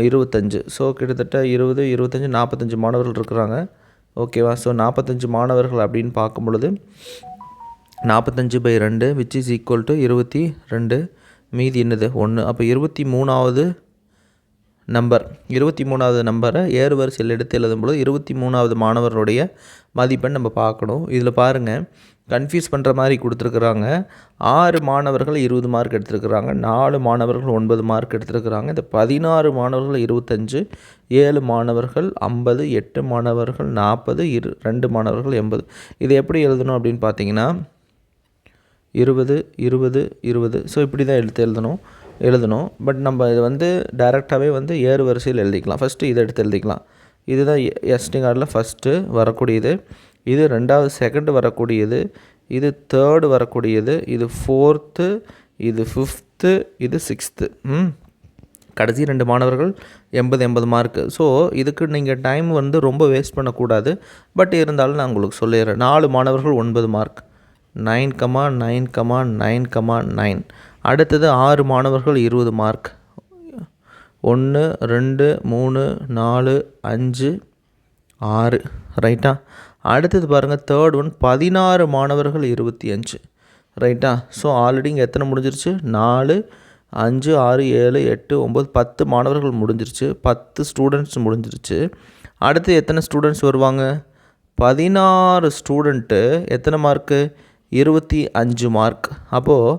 25. ஸோ கிட்டத்தட்ட 20 25 45 மாணவர்கள் இருக்கிறாங்க, ஓகேவா. ஸோ 45 மாணவர்கள் அப்படின்னு பார்க்கும் பொழுது 45/2 which is equal to 22. மீதி என்னது 1. அப்போ 23வது நம்பர் 23வது நம்பரை ஏறு வரிசையில் எடுத்து எழுதும்போது 23வது மாணவருடைய மதிப்பெண் நம்ம பார்க்கணும். இதில் பாருங்கள், கன்ஃபியூஸ் பண்ணுற மாதிரி கொடுத்துருக்குறாங்க. 6 மாணவர்கள் 20 மார்க் எடுத்துருக்குறாங்க, 4 மாணவர்கள் 9 மார்க் எடுத்துருக்குறாங்க. இந்த 16 மாணவர்கள் 25, 7 மாணவர்கள் 50, 8 மாணவர்கள் 40, 2 மாணவர்கள் 80. இதை எப்படி எழுதணும் அப்படின்னு பார்த்தீங்கன்னா 20 20 20. ஸோ இப்படி தான் எழுதணும். பட் நம்ம இது வந்து டைரெக்டாகவே வந்து ஏறு வரிசையில் எழுதிக்கலாம். ஃபஸ்ட்டு இதை எடுத்து எழுதிக்கலாம். இதுதான் எஸ்டிங் ஆர்டரில் ஃபஸ்ட்டு வரக்கூடியது, இது 2வது செகண்டு வரக்கூடியது, இது 3rd வரக்கூடியது, இது 4th, இது 5th, இது 6th. கடைசி 2 மாணவர்கள் 80 மார்க்கு. ஸோ இதுக்கு நீங்கள் டைம் வந்து ரொம்ப வேஸ்ட் பண்ணக்கூடாது. பட் இருந்தாலும் நான் உங்களுக்கு சொல்லிடுறேன். 4 மாணவர்கள் 9 மார்க், 9,9,9,9. அடுத்தது 6 மாணவர்கள் 20 மார்க், 1 2 3 4 5 6. ரைட்டா? அடுத்தது பாருங்கள், 3rd ஒன் 16 மாணவர்கள் 25. ரைட்டா? ஸோ ஆல்ரெடி இங்கே எத்தனை முடிஞ்சிருச்சு? 4 5 6 7 8 9 10 மாணவர்கள் முடிஞ்சிருச்சு, 10 ஸ்டூடெண்ட்ஸ் முடிஞ்சிருச்சு. அடுத்து எத்தனை ஸ்டூடெண்ட்ஸ் வருவாங்க? 16 ஸ்டூடெண்ட்டு எத்தனை மார்க்கு? 25 மார்க். அப்போது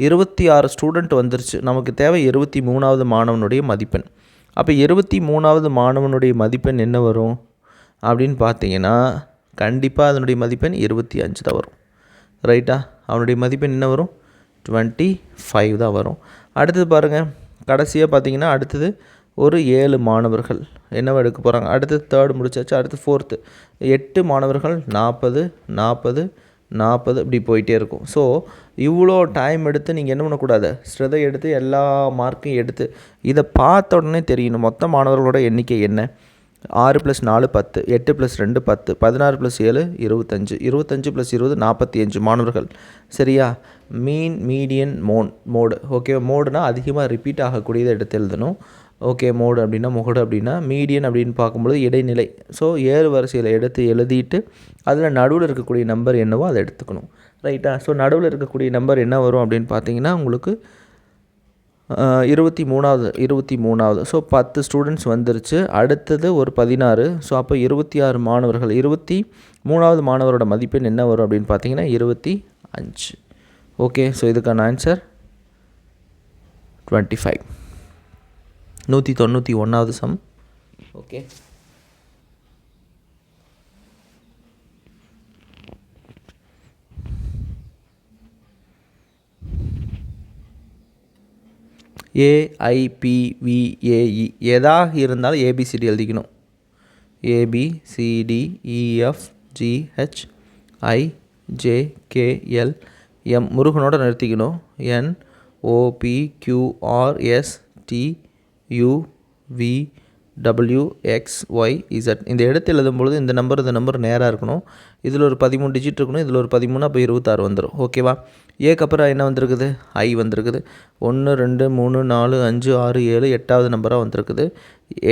26 ஸ்டூடெண்ட் வந்துருச்சு. நமக்கு தேவை 23வது மாணவனுடைய மதிப்பெண். அப்போ 23வது மாணவனுடைய மதிப்பெண் என்ன வரும் அப்படின்னு பார்த்தீங்கன்னா, கண்டிப்பாக அதனுடைய மதிப்பெண் 25 தான் வரும். ரைட்டா? அவனுடைய மதிப்பெண் என்ன வரும்? 25 தான் வரும். அடுத்தது பாருங்கள், கடைசியாக பார்த்தீங்கன்னா அடுத்தது ஒரு 7 மாணவர்கள் என்னவோ எடுக்க போகிறாங்க. அடுத்தது 3rd முடிச்சாச்சு. அடுத்து 4th 8 மாணவர்கள் 40 40 40 இப்படி போயிட்டே இருக்கும். ஸோ இவ்வளோ டைம் எடுத்து நீங்கள் என்ன பண்ணக்கூடாது? ஸ்ரதை எடுத்து எல்லா மார்க்கையும் எடுத்து இதை பார்த்த உடனே தெரியணும் மொத்த மாணவர்களோட எண்ணிக்கை என்ன. 6 + 4 10, 8 + 2 10, 16 + 7 25, 25 + 20 45 மாணவர்கள். சரியா? மீன், மீடியன், மோடு. ஓகே, மோடுனா அதிகமாக ரிப்பீட் ஆகக்கூடியதை எடுத்து எழுதணும். ஓகே, மோடு அப்படின்னா முகடு அப்படின்னா, மீடியன் அப்படின்னு பார்க்கும்பொழுது இடைநிலை. ஸோ ஏறு வரிசையில் எடுத்து எழுதிட்டு அதில் நடுவில் இருக்கக்கூடிய நம்பர் என்னவோ அதை எடுத்துக்கணும். ரைட்டா? ஸோ நடுவில் இருக்கக்கூடிய நம்பர் என்ன வரும் அப்படின்னு பார்த்தீங்கன்னா உங்களுக்கு 23வது. ஸோ 10 ஸ்டூடெண்ட்ஸ் வந்துருச்சு. அடுத்தது ஒரு 16. ஸோ அப்போ 26 மாணவர்கள். 23வது மாணவரோட மதிப்பெண் என்ன வரும் அப்படின்னு பார்த்தீங்கன்னா 25. ஓகே, ஸோ இதுக்கான ஆன்சர் 25. 191வது சம். ஓகே, AIPVAE எதாக இருந்தாலும் ABCD எழுதிக்கணும். ABCDEFGHIJKLM முருகனோட நிறுத்திக்கணும். NOPQRSTUVWXYZ இந்த இடத்து எழுதும்பொழுது இந்த நம்பர் நேராக இருக்கணும். இதில் ஒரு 13 டிஜிட் இருக்கணும், இதில் ஒரு 13, அப்போ 26 வந்துடும். ஓகேவா? ஏக்கு அப்புறம் என்ன வந்திருக்குது? ஐ வந்திருக்குது. 1 2 3 4 5 6 7 8வது நம்பராக வந்திருக்குது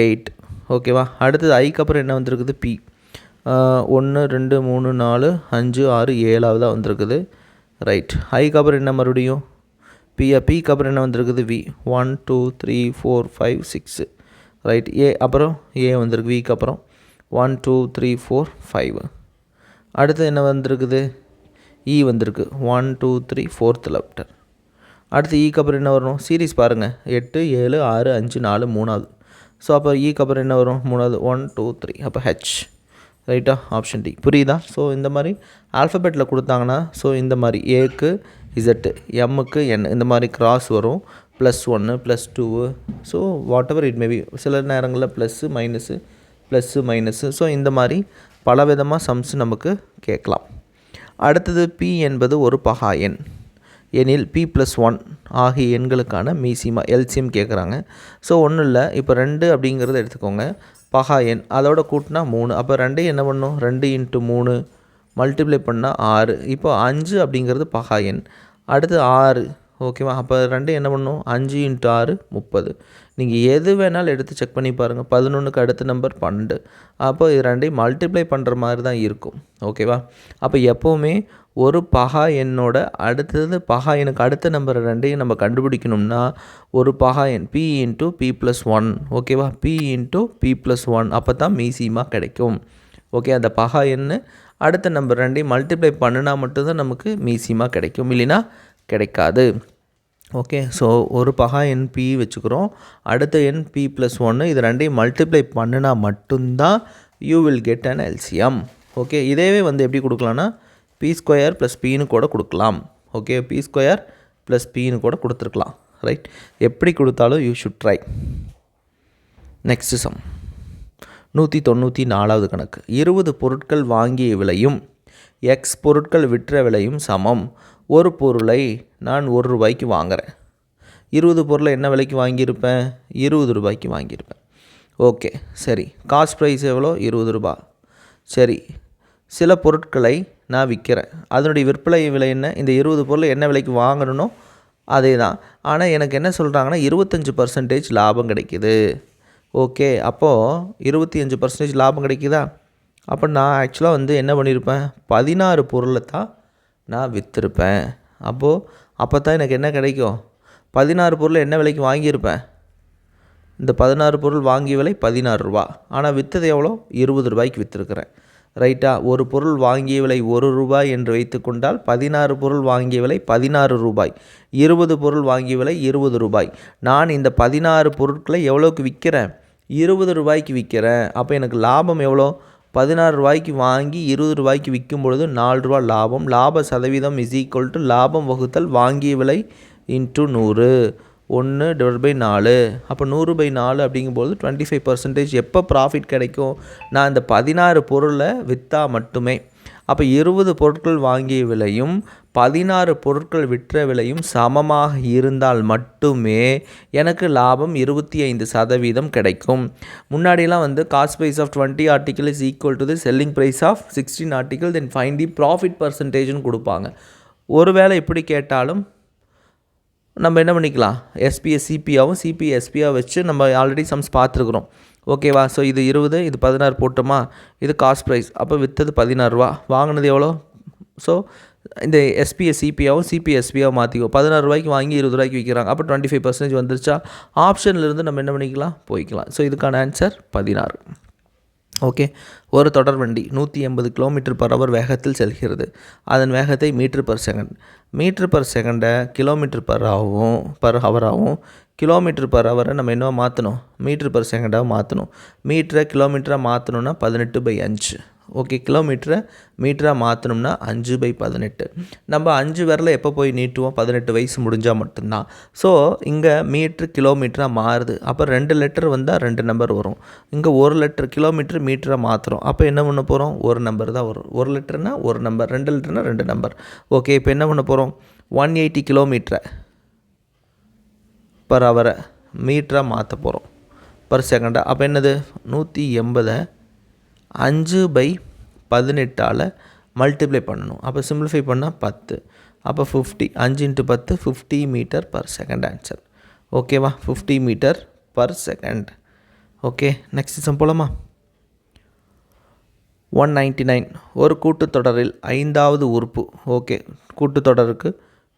8. ஓகேவா? அடுத்தது ஐக்கு அப்புறம் என்ன வந்திருக்குது? பி. 1 2 3 4 5 6 7ஆவதாக வந்திருக்குது. ரைட். ஐக்கு அப்புறம் என்ன மறுபடியும்? பிக்கு அப்புறம் என்ன வந்திருக்குது? வி. 1 2 3 4 5 6. ரைட். ஏ அப்புறம் ஏ வந்திருக்கு. விக்கு அப்புறம் 1 2 3 4 5. அடுத்து என்ன வந்திருக்குது? இ வந்திருக்கு. 1 2 3 4th லெட்டர். அடுத்து ஈக்கு அப்புறம் என்ன வரணும்? சீரீஸ் பாருங்கள். 8 7 6 5 4 3வது. ஸோ அப்போ ஈக்கு அப்புறம் என்ன வரும்? 3வது. 1 2 3. அப்போ ஹெச். ரைட்டா? Option D. புரியுதா? ஸோ இந்த மாதிரி ஆல்ஃபபெட்டில் கொடுத்தாங்கன்னா, ஸோ இந்த மாதிரி ஏக்கு இசட்டு, எம்முக்கு என், இந்த மாதிரி கிராஸ் வரும். +1 +2. So what ever it maybe. சில நேரங்களில் ப்ளஸ்ஸு மைனஸு. ஸோ இந்த மாதிரி பலவிதமாக சம்ஸ் நமக்கு கேட்கலாம். அடுத்தது பி என்பது ஒரு பகா எண் எனில் P+1 ஆகிய எண்களுக்கான மீசிமா எல்சிஎம் கேட்குறாங்க. ஸோ ஒன்றும் இல்லை, இப்போ 2 அப்படிங்கிறத எடுத்துக்கோங்க. பகா எண் அதோட கூட்டினா 3. அப்போ 2 என்ன பண்ணும்? 2 × 3 மல்டிப்ளை பண்ணால் 6. இப்போ 5 அப்படிங்கிறது பகா எண். அடுத்து 6. ஓகேவா? அப்போ ரெண்டு என்ன பண்ணும், 5 × 6 30. நீங்கள் எது வேணாலும் எடுத்து செக் பண்ணி பாருங்கள். 11க்கு அடுத்த நம்பர் 12. அப்போ இது ரெண்டையும் மல்டிப்ளை பண்ணுற மாதிரி தான் இருக்கும். ஓகேவா? அப்போ எப்போவுமே ஒரு பகா எண்ணோட அடுத்தது பகா எண்ணுக்கு அடுத்த நம்பர் ரெண்டையும் நம்ம கண்டுபிடிக்கணும்னா ஒரு பகா எண் p × p+1. ஓகேவா? p × p+1 அப்போ தான் மீசியமாக கிடைக்கும். ஓகே, அந்த பகா எண்ணு அடுத்த நம்பர் ரெண்டையும் மல்டிப்ளை பண்ணினா மட்டும்தான் நமக்கு மீசியமாக கிடைக்கும், இல்லைன்னா கிடைக்காது. ஓகே, ஸோ ஒரு பகா எண் p வச்சுக்கிறோம், அடுத்த எண் p+1, இது ரெண்டையும் மல்டிப்ளை பண்ணினா மட்டும்தான் you will get an LCM. Okay, இதேவே வந்து எப்படி கொடுக்கலான்னா p² + pன்னு கூட கொடுக்கலாம். ஓகே, p² + pன்னு கூட கொடுத்துருக்கலாம். ரைட், எப்படி கொடுத்தாலும் you should try. Next sum 194வது கணக்கு. 20 பொருட்கள் வாங்கிய விலையும் x பொருட்கள் விற்ற விலையும் சமம். ஒரு பொருளை நான் ₹1 வாங்குகிறேன். 20 பொருளை என்ன விலைக்கு வாங்கியிருப்பேன்? ₹20 வாங்கியிருப்பேன். ஓகே, சரி. காஸ்ட் ப்ரைஸ் எவ்வளோ? ₹20. சரி, சில பொருட்களை நான் விற்கிறேன், அதனுடைய விற்பனை விலை என்ன? இந்த 20 பொருளை என்ன விலைக்கு வாங்கணும் அதே தான். ஆனால் எனக்கு என்ன சொல்கிறாங்கன்னா 25% லாபம் கிடைக்கிது. ஓகே, அப்போது 25% லாபம் கிடைக்குதா? அப்போ நான் ஆக்சுவலாக வந்து என்ன பண்ணியிருப்பேன், 16 பொருளை தான் நான் விற்றுருப்பேன். அப்போ தான் எனக்கு என்ன கிடைக்கும்? 16 பொருள் என்ன விலைக்கு வாங்கியிருப்பேன்? இந்த 16 பொருள் வாங்கிய விலை ₹16. ஆனால் விற்றது எவ்வளோ? ₹20 விற்றுருக்கிறேன். ரைட்டா? ஒரு பொருள் வாங்கிய விலை ₹1 என்று வைத்துக்கொண்டால் 16 பொருள் வாங்கிய விலை ₹16. 20 பொருள் வாங்கிய விலை ₹20. நான் இந்த 16 பொருட்களை எவ்வளோக்கு விற்கிறேன்? ₹20 விற்கிறேன். அப்போ எனக்கு லாபம் எவ்வளோ? ₹16 வாங்கி ₹20 விற்கும் பொழுது ₹4 லாபம். லாப சதவீதம் = லாபம் வகுத்தல் வாங்கிய விலை × 100. 1/4. அப்போ 100/4 அப்படிங்கும்போது 25% எப்போ ப்ராஃபிட் கிடைக்கும்? நான் இந்த 16 பொருளை விற்றா மட்டுமே. அப்போ 20 பொருட்கள் வாங்கிய விலையும் 16 பொருட்கள் விற்ற விலையும் சமமாக இருந்தால் மட்டுமே எனக்கு லாபம் 25% கிடைக்கும். முன்னாடியெல்லாம் வந்து cost price of 20 article is equal to the selling price of 16 article then find the profit பர்சன்டேஜ்னு கொடுப்பாங்க. ஒருவேளை இப்படி கேட்டாலும் நம்ம என்ன பண்ணிக்கலாம், எஸ்பிஎஸ் சிபியாவும் சிபிஎஸ் எஸ்பியாக வச்சு நம்ம ஆல்ரெடி சம்ஸ் பார்த்துருக்குறோம். ஓகேவா? ஸோ இது 20, இது 16 போட்டோமா, இது காஸ்ட் ப்ரைஸ். அப்போ விற்றது ₹16, வாங்கினது எவ்வளோ? ஸோ இந்த எஸ்பிஎஸ் சிபியாவும் சிபிஎஸ்பியாவும் மாற்றிக்குவோம். ₹16 வாங்கி ₹20 விற்கிறாங்க. அப்போ 25% வந்துருச்சா? ஆப்ஷன்லேருந்து நம்ம என்ன பண்ணிக்கலாம், போய்க்கலாம். ஸோ இதுக்கான ஆன்சர் 16. ஓகே, ஒரு தொடர்வண்டி 180 km/h வேகத்தில் செல்கிறது. அதன் வேகத்தை மீட்டர்/செகண்ட். மீட்டர்/செகண்டை km/h km/h நம்ம என்ன மாற்றணும்? மீட்டர்/செகண்டாக மாற்றணும். மீட்டரை கிலோமீட்டராக மாற்றணும்னா 18/5. ஓகே, கிலோமீட்டரை மீட்டராக மாற்றணும்னா 5/18. நம்ம 5 விரலை எப்போ போய் நீட்டுவோம்? 18 வயசு முடிஞ்சால் மட்டும்தான். ஸோ இங்கே மீட்ரு கிலோமீட்டராக மாறுது. அப்போ 2 லெட்டர் வந்தால் 2 நம்பர் வரும். இங்கே 1 லெட்டர் கிலோமீட்டர் மீட்டராக மாற்றுறோம். அப்போ என்ன பண்ண போகிறோம்? 1 நம்பர் தான் வரும். 1 லெட்டர்னா 1 நம்பர், 2 லெட்டர்னா 2 நம்பர். ஓகே, இப்போ என்ன பண்ண போகிறோம்? 180 km/h மீட்டராக மாற்ற போகிறோம் பர் செகண்டாக. அப்போ என்னது? 180 5/18 மல்டிப்ளை பண்ணணும். அப்போ சிம்பிளிஃபை பண்ணால் 10. அப்போ 50. 5 × 10 50 m/s ஆன்சர். ஓகேவா? 50 m/s. ஓகே, நெக்ஸ்ட் சம் போலாமா? 199. ஒரு கூட்டுத்தொடரில் 5வது உறுப்பு. ஓகே, கூட்டுத்தொடருக்கு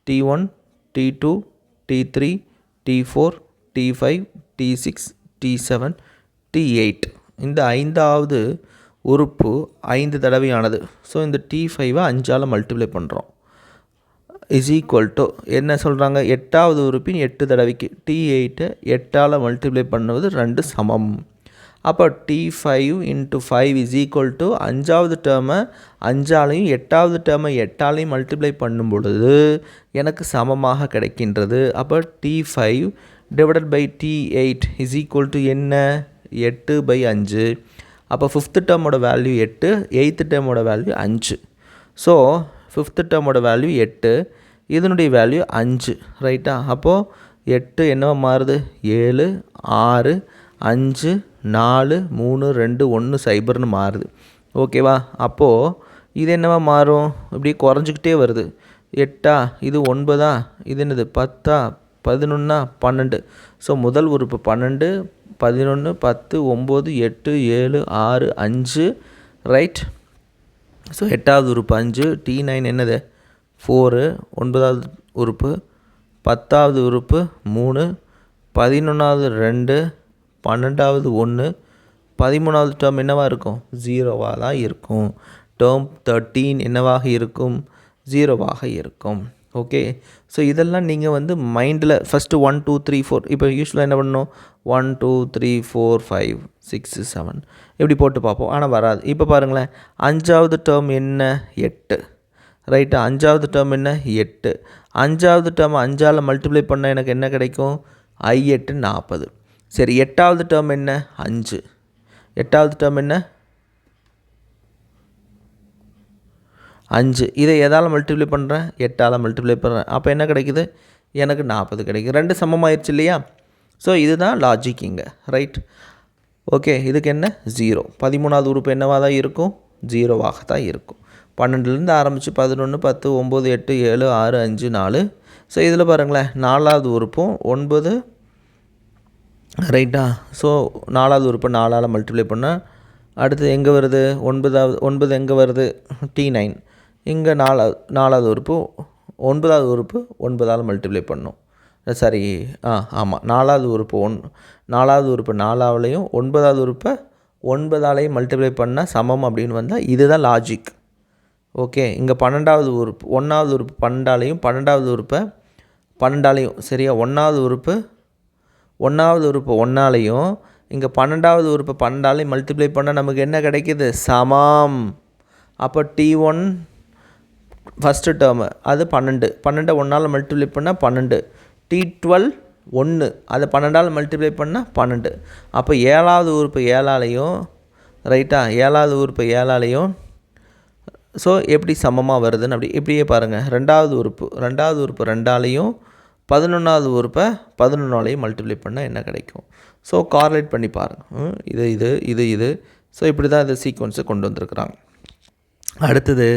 T1 T2 T3 T4 T5 T6 T7 T8. இந்த 5வது உறுப்பு 5 தடவையானது. ஸோ இந்த T5 5ஆல் மல்டிப்ளை பண்ணுறோம். = என்ன சொல்கிறாங்க? 8வது உறுப்பின் 8 தடவைக்கு T8 8ஆல் மல்டிப்ளை பண்ணுவது 2 சமம். அப்போ T5 × 5 = 5வது டேர்மை 5ஆலையும் 8வது டேர்மை 8ஆலையும் மல்டிப்ளை பண்ணும் பொழுது எனக்கு சமமாக கிடைக்கின்றது. அப்போ T5 / T8 = என்ன? 8/5. அப்போ 5th டேர்மோட வேல்யூ 8, 8th டேர்மோட வேல்யூ 5. ஸோ 5th டேர்மோட வேல்யூ 8, இதனுடைய வேல்யூ 5. ரைட்டா? அப்போது 8 என்னவா மாறுது? 7 6 5 4 3 2 1 0 மாறுது. ஓகேவா? அப்போது இது என்னவா மாறும்? இப்படி குறைஞ்சிக்கிட்டே வருது. 8 இது 9 இது என்னது 10 11 12. ஸோ முதல் உறுப்பு 12 11 10 9 8 7 6 5 ரைட். ஸோ 8வது உறுப்பு 5. T9 என்னது 4. 9வது உறுப்பு 10வது உறுப்பு 3. 11வது 2. 12வது 1. 13வது டேர்ம் என்னவாக இருக்கும் 0வாக தான் இருக்கும். டேர்ம் 13 என்னவாக இருக்கும் 0வாக இருக்கும். ஓகே. ஸோ இதெல்லாம் நீங்கள் வந்து மைண்டில் ஃபஸ்ட்டு 1 2 3 4 இப்போ யூஸ்வலாக என்ன பண்ணணும் 1 2 3 4 5 6 7 இப்படி போட்டு பார்ப்போம். ஆனால் வராது. இப்போ பாருங்களேன் 5வது டேர்ம் என்ன 8 ரைட்டு. 5வது டேர்ம் என்ன 8. 5வது டேர்ம் 5ஆல் மல்டிப்ளை பண்ணால் எனக்கு என்ன கிடைக்கும் 8 40. சரி 8வது டேர்ம் என்ன 5. 8வது டேர்ம் என்ன 5. இதை எதால் மல்டிப்ளை பண்ணுறேன் 8ஆல் மல்டிப்ளை பண்ணுறேன். அப்போ என்ன கிடைக்குது எனக்கு 40 கிடைக்குது. 2 சமமாயிருச்சு இல்லையா. ஸோ இதுதான் லாஜிக் இங்கே ரைட். ஓகே. இதுக்கு என்ன 0. 13வது உறுப்பு என்னவாக தான் இருக்கும் 0வாக தான் இருக்கும். 12லேருந்து ஆரம்பித்து 11 10 9 8 7 6 5 4. ஸோ இதில் பாருங்களேன் 4வது உறுப்பும் 9 ரைட்டா. ஸோ 4வது உறுப்பு 4ஆல் மல்டிப்ளை பண்ணால் அடுத்து எங்கே வருது 9 எங்கே வருது T9. இங்கே 4வது உறுப்பு 9வது உறுப்பு 9ஆல் மல்டிப்ளை பண்ணும். சரி ஆமாம் 4வது உறுப்பு 4வது உறுப்பு 4ஆலையும் 9வது உறுப்பை 9ஆலையும் மல்டிப்ளை பண்ணால் சமம் அப்படின்னு வந்தால் இதுதான் லாஜிக். ஓகே. இங்கே 12வது உறுப்பு 1வது உறுப்பு 12ஆலையும் 12வது உறுப்பை 12ஆலையும் சரியா 1வது உறுப்பு 1ஆலையும் இங்கே 12வது உறுப்பு 12ஆலையும் மல்டிப்ளை பண்ணால் நமக்கு என்ன கிடைக்கிது சமம். அப்போ T1 ஃபஸ்ட்டு டேர்மு அது 12 1ஆல் மல்டிப்ளை பண்ணால் 12. T12 1 அதை 12ஆல் மல்டிப்ளை பண்ணால் 12. அப்போ 7வது உறுப்பு 7ஆலையும் ரைட்டா 7வது உறுப்பு 7ஆலையும் ஸோ எப்படி சமமாக வருதுன்னு இப்படியே பாருங்கள். 2வது உறுப்பு 2ஆலையும் 11வது உறுப்பை 11ஆலையும் மல்டிப்ளை பண்ணால் என்ன கிடைக்கும். ஸோ கார்லேட் பண்ணி பாருங்கள். இது ஸோ இப்படி தான் இந்த சீக்வன்ஸை கொண்டு வந்திருக்கிறாங்க. அடுத்தது